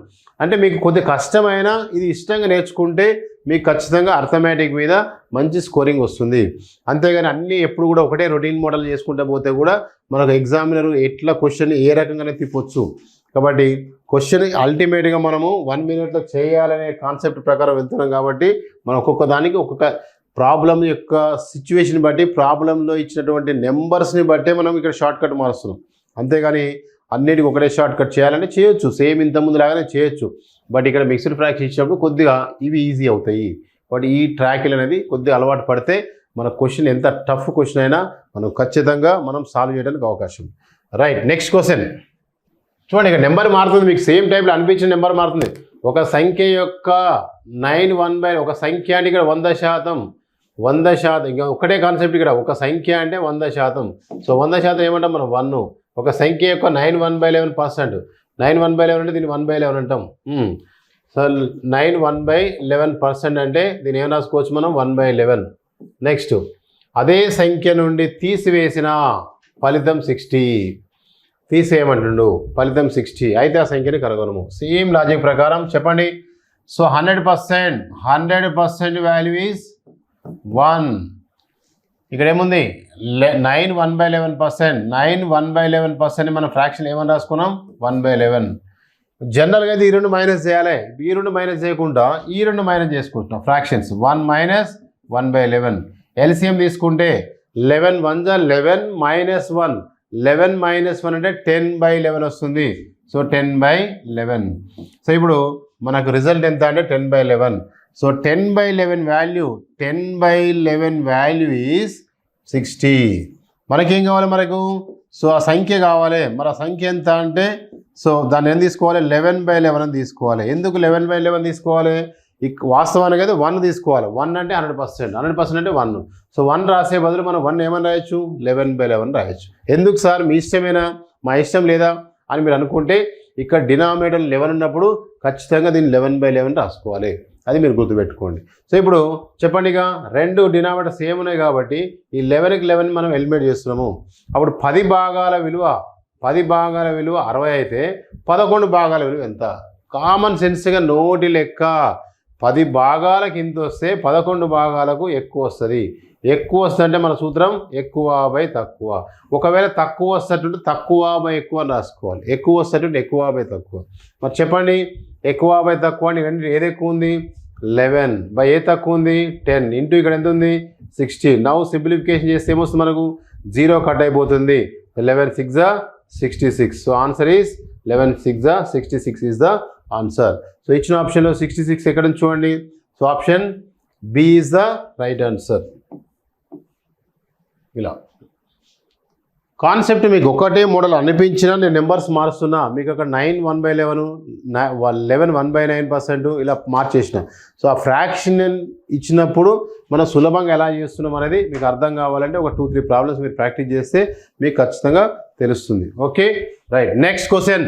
అంటే మీకు కొద్దిగా కష్టమైనా ఇది ఇష్టంగా నేర్చుకుంటే మీకు ఖచ్చితంగా అర్థమెటిక్ మీద మంచి స్కోరింగ్ వస్తుంది. అంతేగాని అన్నీ ఎప్పుడు కూడా ఒకటే రొటీన్ మోడల్ చేసుకుంటూ పోతే కూడా మనకు ఎగ్జామినర్ ఎట్లా క్వశ్చన్ ఏ రకంగానే తిప్పొచ్చు. కాబట్టి క్వశ్చన్ అల్టిమేట్గా మనము 1 మినిట్లో చేయాలనే కాన్సెప్ట్ ప్రకారం వెళ్తున్నాం. కాబట్టి మనం ఒక్కొక్క దానికి ఒక్కొక్క ప్రాబ్లం యొక్క సిచ్యువేషన్ బట్టి, ప్రాబ్లంలో ఇచ్చినటువంటి నెంబర్స్ని బట్టే మనం ఇక్కడ షార్ట్ కట్ మారుస్తున్నాం. అంతేగాని అన్నిటికీ ఒకటే షార్ట్ కట్ చేయాలని చేయొచ్చు, సేమ్ ఇంతకుముందు లాగానే చేయొచ్చు. బట్ ఇక్కడ మిక్స్డ్ ఫ్రాక్షన్ ఇచ్చినప్పుడు కొద్దిగా ఇవి ఈజీ అవుతాయి. బట్ ఈ ట్రాకిల్ అనేది కొద్దిగా అలవాటు పడితే మన క్వశ్చన్ ఎంత టఫ్ క్వశ్చన్ అయినా మనం ఖచ్చితంగా మనం సాల్వ్ చేయడానికి అవకాశం. రైట్, నెక్స్ట్ క్వశ్చన్ చూడండి. ఇక్కడ నెంబర్ మారుతుంది, మీకు సేమ్ టైప్లో అనిపించిన నెంబర్ మారుతుంది. ఒక సంఖ్య యొక్క 9 1/, ఒక సంఖ్య అంటే ఇక్కడ 100%. ఇంకా ఒకటే కాన్సెప్ట్ ఇక్కడ, ఒక సంఖ్య అంటే 100%. సో 100% ఏమంటాం మనం 1. ఒక సంఖ్య యొక్క 9 1/11%. 9 1/11 అంటే దీన్ని 1/11 అంటాం. సో 9 1/11% అంటే దీన్ని ఏం రాసుకోవచ్చు మనం 1/11. నెక్స్ట్ అదే సంఖ్య నుండి తీసివేసిన ఫలితం 60. తీసేయమంటుండు, ఫలితం 60 అయితే ఆ సంఖ్యని కనుగొనము. సేమ్ లాజిక్ ప్రకారం చెప్పండి. So 100% value is 1. ఇక్కడ ఏముంది 9 1/11%. 9 1/11% మనం ఫ్రాక్షన్ ఏమని రాసుకున్నాం 1/11. జనరల్గా అయితే ఈ రెండు మైనస్ చేయాలి, ఈ రెండు మైనస్ చేయకుండా ఈ రెండు మైనస్ చేసుకుంటున్నాం. ఫ్రాక్షన్స్ 1 - 1/11. ఎల్సిఎం తీసుకుంటే 11 1 జా 11 - 1. 11 - 1 అంటే 10/11 వస్తుంది. సో 10/11. సో ఇప్పుడు మనకు రిజల్ట్ ఎంత అంటే 10/11. So 10/11 value is 60. మనకేం కావాలి మనకు? సో ఆ సంఖ్య కావాలి. మరి ఆ సంఖ్య ఎంత అంటే సో దాన్ని ఏం తీసుకోవాలి 11/11 అని తీసుకోవాలి. ఎందుకు 11/11 తీసుకోవాలి? వాస్తవానికి అయితే 1 తీసుకోవాలి. 1 అంటే 100%, 100% అంటే 1. సో 1 రాసే బదులు మనం 1 ఏమని రాయొచ్చు? 11/11 రాయొచ్చు. ఎందుకు సార్ మీ ఇష్టమేనా, మా ఇష్టం లేదా అని మీరు అనుకుంటే ఇక్కడ డినామినేటర్ 11 ఉన్నప్పుడు ఖచ్చితంగా దీన్ని 11/11 రాసుకోవాలి. అది మీరు గుర్తుపెట్టుకోండి. సో ఇప్పుడు చెప్పండి, ఇక 2 డినామినేటర్ సేమ్ ఉన్నాయి కాబట్టి ఈ 11కి 11 మనం ఎలిమినేట్ చేస్తున్నాము. అప్పుడు 10 భాగాల విలువ 60 అయితే 11 భాగాల విలువ ఎంత? కామన్ సెన్స్గా నోటి లెక్క 10 భాగాలకు ఇంత వస్తే 11 భాగాలకు ఎక్కువ వస్తుంది. ఎక్కువ వస్తుందంటే మన సూత్రం ఎక్కువ బై తక్కువ. ఒకవేళ తక్కువ వస్తుంటే తక్కువ బై ఎక్కువ అని రాసుకోవాలి. ఎక్కువ వస్తుంటే ఎక్కువ బై తక్కువ. మరి చెప్పండి, ఎక్కువ బై తక్కువ అని ఏది ఎక్కువ ఉంది? 11 బై ఏ తక్కువ ఉంది? 10 ఇంటూ ఇక్కడ ఎంత ఉంది? 60. నవ్వు సింప్లిఫికేషన్ చేస్తే ఏమొస్తుంది మనకు? 0 కట్ అయిపోతుంది. 11 6 66. So answer is 11 6 66 is the answer. So ఇచ్చిన ఆప్షన్లో 66 ఎక్కడ నుంచి చూడండి. So option B is the right answer. ఇలా కాన్సెప్ట్ మీకు ఒకటే మోడల్ అనిపించినా నేను నెంబర్స్ మారుస్తున్నా. మీకు అక్కడ 9 1/11, 11 1/9% ఇలా మార్చేసిన. సో ఆ ఫ్రాక్షన్ ఇచ్చినప్పుడు మనం సులభంగా ఎలా చేస్తున్నాం అనేది మీకు అర్థం కావాలంటే ఒక 2-3 ప్రాబ్లమ్స్ మీరు ప్రాక్టీస్ చేస్తే మీకు ఖచ్చితంగా తెలుస్తుంది. Okay right. Next question.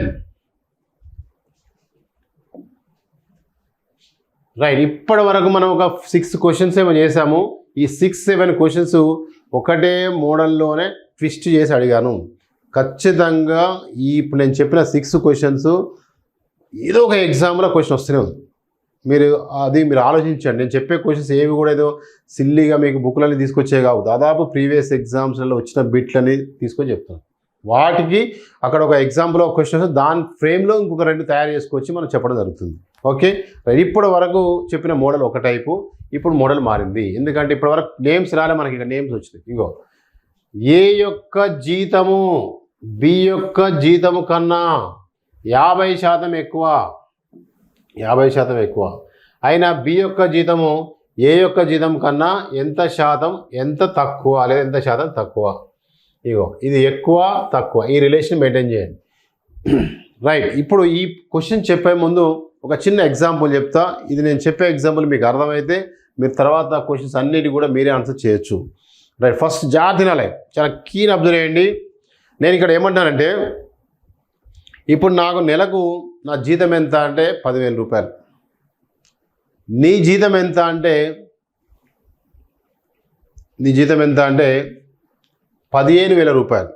Right, ఇప్పటి వరకు మనం ఒక 6 క్వశ్చన్స్ ఏమో చేసాము. ఈ 6-7 క్వశ్చన్స్ ఒకటే మోడల్లోనే ట్విస్ట్ చేసి అడిగాను. ఖచ్చితంగా ఇప్పుడు నేను చెప్పిన 6 క్వశ్చన్స్ ఏదో ఒక ఎగ్జామ్లో క్వశ్చన్ వస్తూనే ఉంది. మీరు ఆలోచించండి. నేను చెప్పే క్వశ్చన్స్ ఏవి కూడా ఏదో సిల్లీగా మీకు బుక్లని తీసుకొచ్చే కావు. దాదాపు ప్రీవియస్ ఎగ్జామ్స్లలో వచ్చిన బిట్లని తీసుకొని చెప్తాను. వాటికి అక్కడ ఒక ఎగ్జాంపుల్ ఒక క్వశ్చన్స్ దాని ఫ్రేమ్లో ఇంకొక 2 తయారు చేసుకొచ్చి మనం చెప్పడం జరుగుతుంది. ఓకే, ఇప్పటి వరకు చెప్పిన మోడల్ ఒక టైపు, ఇప్పుడు మోడల్ మారింది. ఎందుకంటే ఇప్పటి వరకు నేమ్స్ రాలే, మనకి ఇక నేమ్స్ వచ్చినాయి. ఇగో ఏ యొక్క జీతము బి యొక్క జీతము కన్నా 50% ఎక్కువ, 50% ఎక్కువ అయినా బి యొక్క జీతము ఏ యొక్క జీతం కన్నా ఎంత తక్కువ లేదా ఎంత శాతం తక్కువ. ఇగో ఇది ఎక్కువ తక్కువ, ఈ రిలేషన్ మెయింటైన్ చేయండి. రైట్, ఇప్పుడు ఈ క్వశ్చన్ చెప్పే ముందు ఒక చిన్న ఎగ్జాంపుల్ చెప్తా. ఇది నేను చెప్పే ఎగ్జాంపుల్ మీకు అర్థమైతే మీరు తర్వాత క్వశ్చన్స్ అన్నిటి కూడా మీరే ఆన్సర్ చేయొచ్చు. రైట్, ఫస్ట్ జాగ్రత్త వినాలి, చాలా కీన్ అబ్జర్వ్ చేయండి. నేను ఇక్కడ ఏమంటానంటే ఇప్పుడు నాకు నెలకు నా జీతం ఎంత అంటే 10,000 రూపాయలు. నీ జీతం ఎంత అంటే 15,000 రూపాయలు.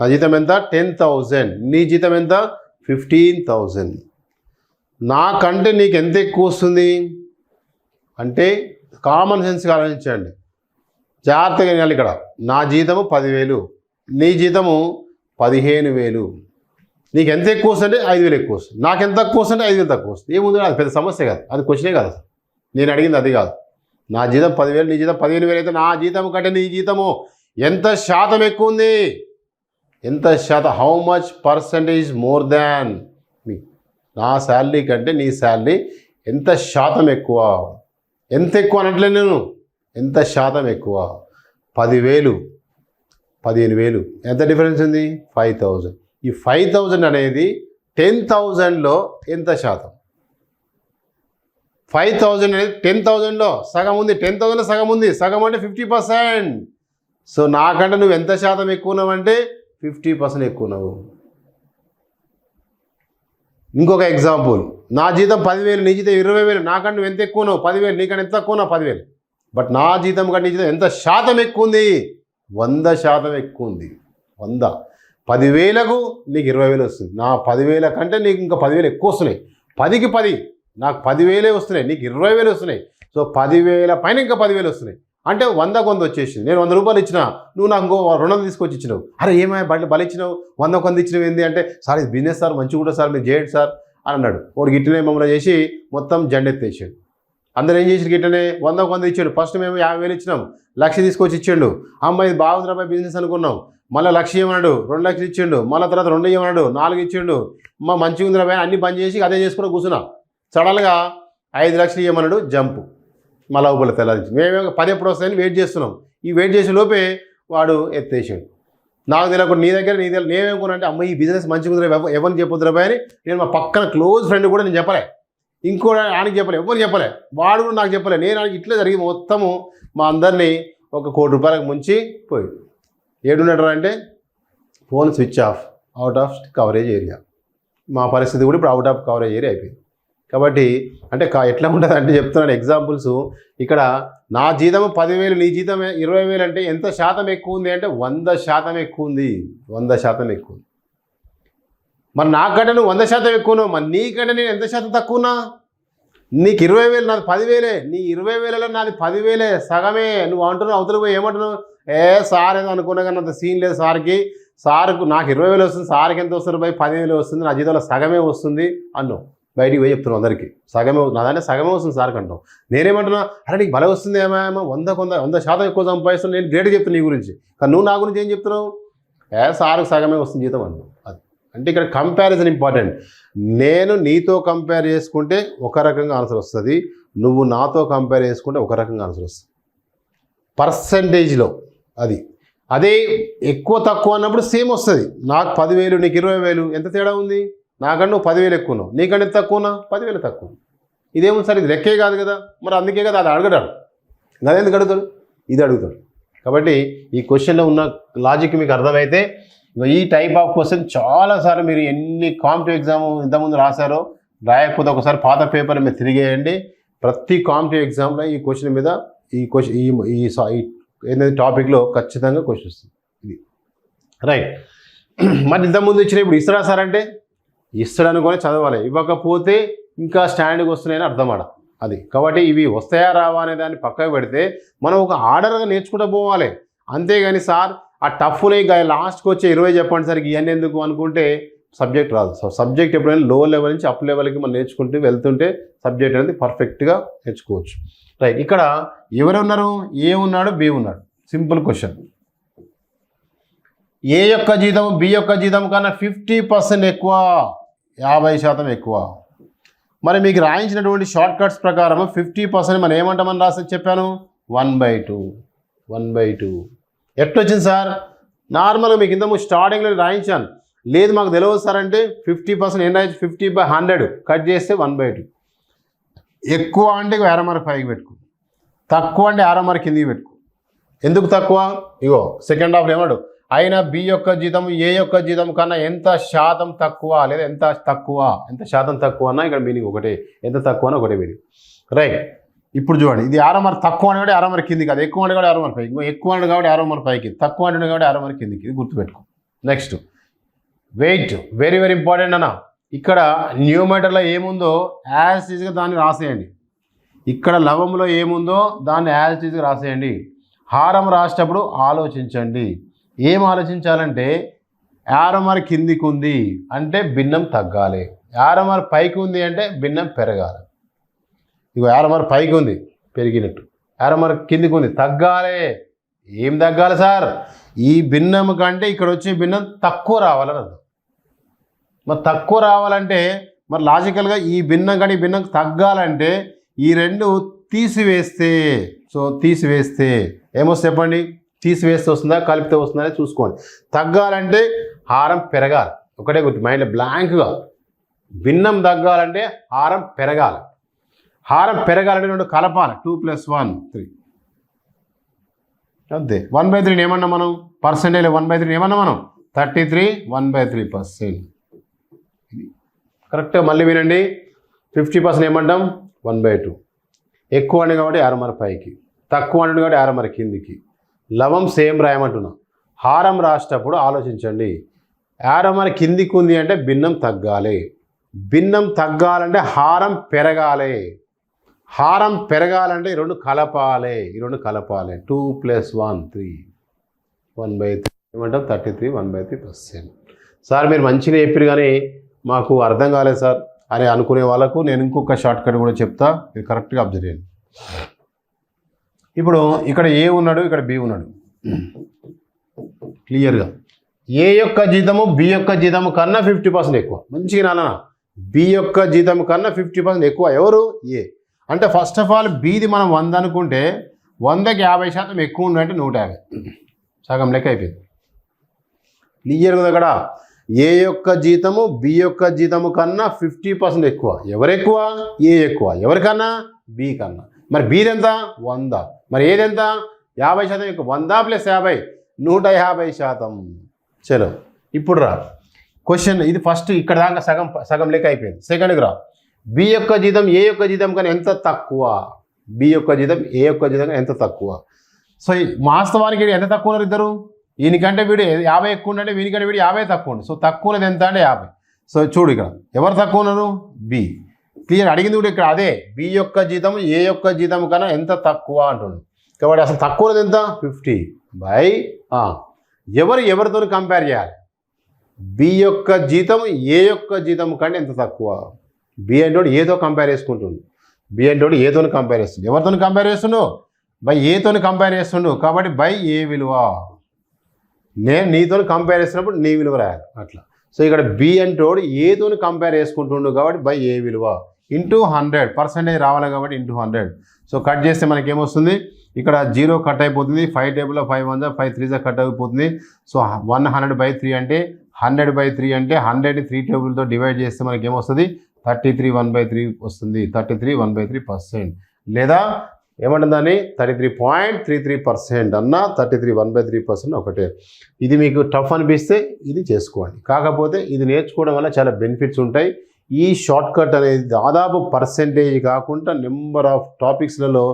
నా జీతం ఎంత? 10,000. నీ జీతం ఎంత? 15,000. నాకంటే నీకు ఎంత ఎక్కువ వస్తుంది అంటే కామన్ సెన్స్గా ఆలోచించండి, జాగ్రత్తగా వినాలి. ఇక్కడ నా జీతము 10,000, నీ జీతము 15,000. నీకు ఎంత ఎక్కువ వస్తుంటే 5,000 ఎక్కువ వస్తుంది, నాకు ఎంత తక్కువ వస్తుంటే 5,000 తక్కువ వస్తుంది. ఏముంది, అది పెద్ద సమస్య కాదు, అది క్వశ్చనే కాదు. నేను అడిగింది అది కాదు. నా జీతం 10,000, నీ జీతం 15,000 అయితే నా జీతం కంటే నీ జీతము ఎంత శాతం ఎక్కువ ఉంది? ఎంత శాతం? How much percentage more than me? నా శాలరీ కంటే నీ శాలరీ ఎంత శాతం ఎక్కువ? ఎంత ఎక్కువ అనట్లేదు నేను, ఎంత శాతం ఎక్కువ? 10,000, 15,000. ఎంత డిఫరెన్స్ ఉంది? 5,000. ఈ 5,000 అనేది 10,000లో ఎంత శాతం? 5,000 అనేది 10,000లో సగం ఉంది. 10,000లో సగం ఉంది. సగం అంటే 50%. సో నాకంటే నువ్వు ఎంత శాతం ఎక్కువ ఉన్నావంటే 50% ఎక్కువ ఉన్నావు. ఇంకొక ఎగ్జాంపుల్, నా జీతం 10,000, నీ జీతం 20,000. నాకంటే నువ్వు ఎంత ఎక్కువ ఉన్నావు? 10,000. నీకంటే ఎంత తక్కువ ఉన్నావు? 10,000. బట్ నా జీతం కంటే నీ జీతం ఎంత శాతం ఎక్కువ ఉంది? 100% ఎక్కువ ఉంది. 100. 10,000కు నీకు 20,000 వస్తుంది. నా 10,000 కంటే నీకు ఇంకా 10,000 ఎక్కువ వస్తున్నాయి. 10కి 10, నాకు 10,000 వస్తున్నాయి, నీకు 20,000 వస్తున్నాయి. సో 10,000 పైన ఇంకా 10,000 వస్తున్నాయి. అంటే 100కు 100 వచ్చేసింది. నేను 100 రూపాయలు ఇచ్చినా, నువ్వు నాకు ఇంకో 200 తీసుకొచ్చి ఇచ్చినావు. అరే ఏమైనా బలి ఇచ్చినావు, 100కు 100 ఇచ్చినావు ఏంది అంటే, సార్ ఇది బిజినెస్ సార్, మంచిగా కూడా సార్, మీరు చేయండి సార్ అని అన్నాడు. వాడు గిట్టనే మమ్మల్ని చేసి మొత్తం జెండెత్తేసాడు. అందరూ ఏం చేసి గిట్టనే 100కు 100 ఇచ్చాడు. ఫస్ట్ మేము 50,000 ఇచ్చినాం, 1,00,000 తీసుకొచ్చి ఇచ్చాడు. అమ్మాయి బాగుంది అబ్బాయి బిజినెస్ అనుకున్నాం. మళ్ళీ 1,00,000 ఇవ్వన్నాడు, 2,00,000 ఇచ్చిండు. మళ్ళీ తర్వాత 2 ఇవ్వన్నాడు, 4 ఇచ్చిండు. మంచిగా ఉంది అబ్బాయి, అన్ని బంద్ చేసి అదే చేసుకుని కూర్చున్నా. సడన్గా 5,00,000 ఇవ్వమన్నాడు, జంపు. మళ్ళీ ఊపల తెల్లారించి మేము 10 ఎప్పుడు వస్తాయని వెయిట్ చేస్తున్నాం. ఈ వెయిట్ చేసే లోపే వాడు ఎత్తేసాడు. నాకు తెలియకుండా నీ దగ్గర నేనేమనుకున్నా అంటే అమ్మ ఈ బిజినెస్ మంచిగా కుదిరే ఎవరిని చెప్పొద్దురా బాయ్ అని నేను మా పక్కన క్లోజ్ ఫ్రెండ్ కూడా నేను చెప్పలే, ఇంకో ఆయనకి చెప్పలే, ఎవరు చెప్పలే, వాడు కూడా నాకు చెప్పలే. నేను ఆయనకి ఇట్లా జరిగి మొత్తము మా అందరినీ ఒక ₹1,00,00,000 ముంచి పోయి ఏడున్నట్టు అంటే phone switch off, out of coverage area. మా పరిస్థితి కూడా ఇప్పుడు అవుట్ ఆఫ్ కవరేజ్ ఏరియా అయిపోయింది. కాబట్టి అంటే ఎట్లా ఉంటుంది అంటే చెప్తున్నాను ఎగ్జాంపుల్స్. ఇక్కడ నా జీతం 10,000, నీ జీతం 20,000 అంటే ఎంత శాతం ఎక్కువ ఉంది అంటే 100% ఎక్కువ ఉంది, 100% ఎక్కువ ఉంది. మరి నాకంటే నువ్వు 100% ఎక్కువను, మరి నీకంటే నేను ఎంత శాతం తక్కువనా? నీకు 20,000, నాది 10,000. నీ 20,000లో నాది 10,000, సగమే. నువ్వు అంటున్నావు అవతల పోయి ఏమంటున్నావు, సార్ ఏదో అనుకున్నా కానీ అంత సీన్ లేదు సార్కు నాకు 20,000 వస్తుంది, సార్కి ఎంత వస్తుంది పోయి 10,000 వస్తుంది, నా జీతంలో సగమే వస్తుంది అన్నావు. బయటికి పోయి చెప్తున్నావు అందరికీ సగమే, నాదంటే సగమే వస్తుంది సార్కి అంటావు. నేనేమంటున్నా, అరే నీకు బలం వస్తుంది ఏమో 100% ఎక్కువ సంపాదిస్తున్నావు, నేను గ్రేట్గా చెప్తాను నీ గురించి. కానీ నువ్వు నా గురించి ఏం చెప్తున్నావు, సార్కి సగమే వస్తుంది జీతం అన్నావు. అది అంటే ఇక్కడ కంపారిజన్ ఇంపార్టెంట్. నేను నీతో కంపేర్ చేసుకుంటే ఒక రకంగా ఆన్సర్ వస్తుంది, నువ్వు నాతో కంపేర్ చేసుకుంటే ఒక రకంగా ఆన్సర్ వస్తుంది పర్సంటేజ్లో. అది అదే ఎక్కువ తక్కువ అన్నప్పుడు సేమ్ వస్తుంది. నాకు 10,000, నీకు 20,000, ఎంత తేడా ఉంది? నాకంటే నువ్వు 10,000 ఎక్కువన్నావు, నీకంటే ఎంత తక్కువనా? 10,000 తక్కువ. ఇదేమో సార్ ఇది లెక్కే కాదు కదా, మరి అందుకే కదా అది అడగడాడు. అదేందుకు అడుగుతాడు, ఇది అడుగుతాడు. కాబట్టి ఈ క్వశ్చన్లో ఉన్న లాజిక్ మీకు అర్థమైతే ఈ టైప్ ఆఫ్ క్వశ్చన్ చాలాసార్లు మీరు ఎన్ని కాంపిటేటివ్ ఎగ్జామ్ ఇంతకుముందు రాశారో, రాయకపోతే ఒకసారి పాత పేపర్ మీరు తిరిగేయండి. ప్రతి కాంపిటేటివ్ ఎగ్జామ్లో ఈ క్వశ్చన్ మీద ఏదైతే టాపిక్లో ఖచ్చితంగా క్వశ్చన్ వస్తుంది. ఇది రైట్. మరి ఇంతకుముందు ఇచ్చిన ఇప్పుడు ఇస్తాడా సార్ అంటే ఇస్తాడు అనుకొని చదవాలి, ఇవ్వకపోతే ఇంకా స్టాండ్కి వస్తున్నాయని అర్థం ఆడ. అది కాబట్టి ఇవి వస్తాయా రావా అనే దాన్ని పక్కకు పెడితే మనం ఒక ఆర్డర్గా నేర్చుకుంటూ పోవాలి. అంతేగాని సార్ ఆ టఫ్లో ఇక లాస్ట్కి వచ్చే 20 చెప్పండి సార్ ఇవన్నీ ఎందుకు అనుకుంటే సబ్జెక్ట్ రాదు. సో సబ్జెక్ట్ ఎప్పుడైనా లో లెవెల్ నుంచి అప్ లెవెల్కి మనం నేర్చుకుంటూ వెళ్తుంటే సబ్జెక్ట్ అనేది పర్ఫెక్ట్గా నేర్చుకోవచ్చు. రైట్. ఇక్కడ ఎవరు ఉన్నారు, ఏ ఉన్నాడు, బి ఉన్నాడు. Simple question. ఏ యొక్క జీతం బి యొక్క జీతం కన్నా 50% ఎక్కువ, 50% ఎక్కువ. మరి మీకు రాయించినటువంటి షార్ట్ కట్స్ ప్రకారం 50% మనం ఏమంటామని రాసి చెప్పాను, 1/2. ఎట్టొచ్చింది సార్? నార్మల్గా మీకు ఇంతకు స్టార్టింగ్లో రాయించాను. లేదు మాకు తెలియదు సార్ అంటే 50% ఏం రాయించి 50/100 కట్ చేస్తే 1/2. ఎక్కువ అంటే అరమర పైకి పెట్టుకో, తక్కువ అంటే అరమర కిందికి పెట్టుకో. ఎందుకు తక్కువ? ఇగో సెకండ్ హాఫ్ ఏమాడు, అయినా బి యొక్క జీతం ఏ యొక్క జీతం కన్నా ఎంత శాతం తక్కువ, లేదా ఎంత శాతం తక్కువ అన్నా ఇక్కడ మీనింగ్ ఒకటే, ఎంత తక్కువ అన్నా ఒకటే మీనింగ్. రైట్. ఇప్పుడు చూడండి, ఇది అరమర తక్కువ అంటే కూడా అరమర కిందికి, అది ఎక్కువ అంటే కూడా అరమర పైకి, ఎక్కువ అంటే కాబట్టి అరమర పైకి, తక్కువ అంటే కాబట్టి అరమర కిందికి. ఇది గుర్తుపెట్టుకో. Next wait, very very important అన్న. ఇక్కడ న్యూమీటర్లో ఏముందో యాజ్ ఈజ్గా దాన్ని రాసేయండి. ఇక్కడ లవంలో ఏముందో దాన్ని యాజ్ ఈజ్గా రాసేయండి. హారం రాసేటప్పుడు ఆలోచించండి. ఏం ఆలోచించాలంటే యారమర్ కిందికి ఉంది అంటే భిన్నం తగ్గాలి, యారమర్ పైకి ఉంది అంటే భిన్నం పెరగాలి. ఇగో యారమర్ పైకి ఉంది పెరిగినట్టు, యారమర్ కిందికి ఉంది తగ్గాలి. ఏం తగ్గాలి సార్? ఈ భిన్నం కంటే ఇక్కడ వచ్చే భిన్నం తక్కువ రావాలని అర్థం. మరి తక్కువ రావాలంటే మరి లాజికల్గా ఈ భిన్నం కానీ ఈ భిన్నం తగ్గాలంటే ఈ రెండు తీసివేస్తే, సో తీసివేస్తే ఏమొస్తుంది చెప్పండి? తీసివేస్తే వస్తుందా కలిపితే వస్తుందా అని చూసుకోండి. తగ్గాలంటే హారం పెరగాలి, ఒకటే గుర్తు మైండ్లో బ్లాంక్గా. భిన్నం తగ్గాలంటే హారం పెరగాలి, హారం పెరగాలంటే రెండు కలపాలి. 2 + 1 3 అంతే. 1/3 ఏమన్నా మనం పర్సెంటేజ్ 1/3 ఏమన్నా మనం 33 1/3%. ఇది కరెక్ట్గా మళ్ళీ వినండి. 50% ఏమంటాం 1/2. ఎక్కువ అంటే కాబట్టి అరమర పైకి, తక్కువ అంటే కాబట్టి అరమర కిందికి. లవం సేమ్ రాయమంటున్నా. హారం రాసేటప్పుడు ఆలోచించండి. అరమర కిందికి ఉంది అంటే భిన్నం తగ్గాలి, భిన్నం తగ్గాలంటే హారం పెరగాలి, హారం పెరగాలంటే ఈ రెండు కలపాలి, 2 + 1 3 1/3 ఏమంటాం 33 1/3%. సార్ మీరు మంచిగా చెప్పారు కానీ మాకు అర్థం కాలేదు సార్ అని అనుకునే వాళ్ళకు నేను ఇంకొక షార్ట్ కట్ కూడా చెప్తా, మీరు కరెక్ట్గా అబ్జర్వ్ చేయండి. ఇప్పుడు ఇక్కడ ఏ ఉన్నాడు, ఇక్కడ బి ఉన్నాడు. క్లియర్గా ఏ యొక్క జీతము బి యొక్క జీతము కన్నా 50% ఎక్కువ. మంచిగా నాన్న, బి యొక్క జీతం కన్నా 50% ఎక్కువ ఎవరు? ఏ. అంటే ఫస్ట్ ఆఫ్ ఆల్ బీది మనం 100 అనుకుంటే 100కి 50% ఎక్కువ ఉందంటే 150, సగం లెక్క అయిపోయింది. క్లియర్గా ఉంది అక్కడ. ఏ యొక్క జీతము బి యొక్క జీతము కన్నా 50% ఎక్కువ. ఎవరు ఎక్కువ? ఏ ఎక్కువ. ఎవరికన్నా? బి కన్నా. మరి బీది ఎంత? 100. మరి ఏదెంత? 50% ఎక్కువ. 100 + 50 150%. చలో ఇప్పుడు రా క్వశ్చన్. ఇది ఫస్ట్ ఇక్కడ దాకా సగం లెక్క అయిపోయింది. సెకండ్కి రా. బి యొక్క జీతం ఏ యొక్క జీతం కన్నా ఎంత తక్కువ? బి యొక్క జీతం ఏ యొక్క జీతం కన్నా ఎంత తక్కువ? సో వాస్తవానికి ఎంత తక్కువ ఉన్నారు ఇద్దరు? ఈయనకంటే వీడు 50 ఎక్కువ ఉంటే వీనికంటే వీడు 50 తక్కువ ఉంది. సో తక్కువ ఉన్నది ఎంత అంటే 50. సో చూడు ఇక్కడ ఎవరు తక్కువ ఉన్నారు? బి. క్లియర్. అడిగింది కూడా ఇక్కడ అదే. బి యొక్క జీతం ఏ యొక్క జీతం కన్నా ఎంత తక్కువ అంటుండు. కాబట్టి అసలు తక్కువ ఉన్నది ఎంత? 50 బై ఎవరితో కంపేర్ చేయాలి? బి యొక్క జీతం ఏ యొక్క జీతం కంటే ఎంత తక్కువ? బి అంటే ఏదో కంపేర్ చేసుకుంటుండు. బి అంటే ఏతో కంపేర్ చేస్తుండు. ఎవరితో కంపేర్ చేస్తుండు? బై ఏతో కంపేర్ చేస్తుండు. కాబట్టి బై ఏ విలువ. నేను నీతో కంపేర్ చేసినప్పుడు నీ విలువ రాయాలి అట్లా. సో ఇక్కడ బి అంటోడు ఏతో కంపేర్ చేసుకుంటుండు కాబట్టి బై ఏ విలువ ఇంటూ 100% రావాలి కాబట్టి ఇంటూ 100. సో కట్ చేస్తే మనకి ఏమొస్తుంది? ఇక్కడ 0 కట్ అయిపోతుంది. 5 టేబుల్లో 5 1 5 3 కట్ అయిపోతుంది. సో 100/3 అంటే 100/3 అంటే 100ని 3 టేబుల్తో డివైడ్ చేస్తే మనకి ఏమొస్తుంది? 33 1/3 వస్తుంది. 33 1/3%. లేదా ఏమంటుందని 33.33% అన్న 33 1/3% ఒకటే. ఇది మీకు టఫ్ అనిపిస్తే ఇది చేసుకోండి. కాకపోతే ఇది నేర్చుకోవడం వల్ల చాలా బెనిఫిట్స్ ఉంటాయి. ఈ షార్ట్ కట్ అనేది దాదాపు పర్సెంటేజ్ కాకుండా నెంబర్ ఆఫ్ టాపిక్స్లలో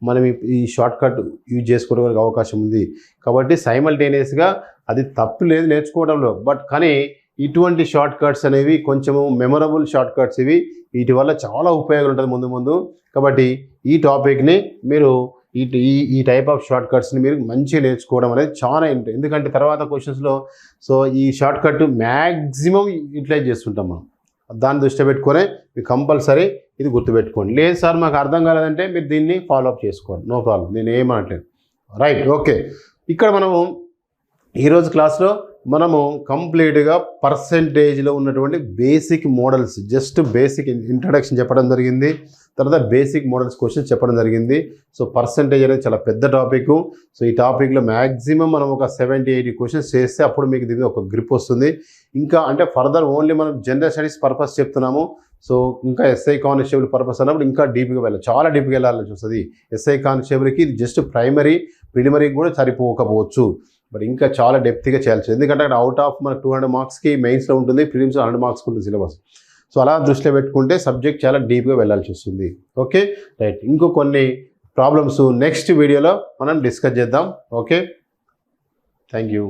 మనం ఈ షార్ట్ కట్ యూజ్ చేసుకోవడానికి అవకాశం ఉంది. కాబట్టి సైమల్టేనియస్గా అది తప్పు లేదు నేర్చుకోవడంలో. బట్ కానీ ఇటువంటి షార్ట్ కట్స్ అనేవి కొంచెము మెమొరబుల్ షార్ట్ కట్స్ ఇవి. వీటి వల్ల చాలా ఉపయోగం ఉంటుంది ముందు. కాబట్టి ఈ టాపిక్ని మీరు ఈ టైప్ ఆఫ్ షార్ట్ కట్స్ని మీరు మంచిగా నేర్చుకోవడం అనేది చాలా ఎందుకంటే తర్వాత క్వశ్చన్స్లో సో ఈ షార్ట్ కట్ మ్యాక్సిమం యూటిలైజ్ చేస్తుంటాం మనం. దాన్ని దృష్టి పెట్టుకొని మీరు కంపల్సరీ ఇది గుర్తుపెట్టుకోండి. లేదు సార్ మాకు అర్థం కాలేదంటే మీరు దీన్ని ఫాలోఅప్ చేసుకోండి. No problem. నేను ఏమనట్లేదు. రైట్. ఓకే. ఇక్కడ మనము ఈరోజు క్లాస్లో మనము కంప్లీట్గా పర్సెంటేజ్లో ఉన్నటువంటి basic models just basic introduction చెప్పడం జరిగింది. తర్వాత బేసిక్ మోడల్స్ క్వశ్చన్స్ చెప్పడం జరిగింది. సో పర్సెంటేజ్ అనేది చాలా పెద్ద టాపిక్. సో ఈ టాపిక్లో మ్యాక్సిమం మనం ఒక 70-80 క్వశ్చన్స్ చేస్తే అప్పుడు మీకు దీని ఒక గ్రిప్ వస్తుంది. ఇంకా అంటే ఫర్దర్ ఓన్లీ మనం జనరల్ స్టడీస్ పర్పస్ చెప్తున్నాము. సో ఇంకా ఎస్ఐ కానిస్టేబుల్ పర్పస్ అన్నప్పుడు ఇంకా డీప్గా వెళ్ళాలి, చాలా డీప్గా వెళ్ళాలని వస్తుంది. ఎస్ఐ కానిస్టేబుల్కి ఇది జస్ట్ ప్రిలిమరీకి కూడా సరిపోకపోవచ్చు. బట్ ఇంకా చాలా డెప్త్గా చేయాల్సి. ఎందుకంటే అక్కడ అవుట్ ఆఫ్ మనకు 200 మార్క్స్కి మెయిన్స్లో ఉంటుంది, ప్రిలిమ్స్లో 100 మార్క్స్కి ఉంటుంది సిలబస్. సో అలా దృష్టిలో పెట్టుకుంటే సబ్జెక్ట్ చాలా డీప్గా వెళ్ళాల్సి వస్తుంది. Okay right. ఇంకో కొన్ని ప్రాబ్లమ్స్ నెక్స్ట్ వీడియోలో మనం డిస్కస్ చేద్దాం. Okay, thank you.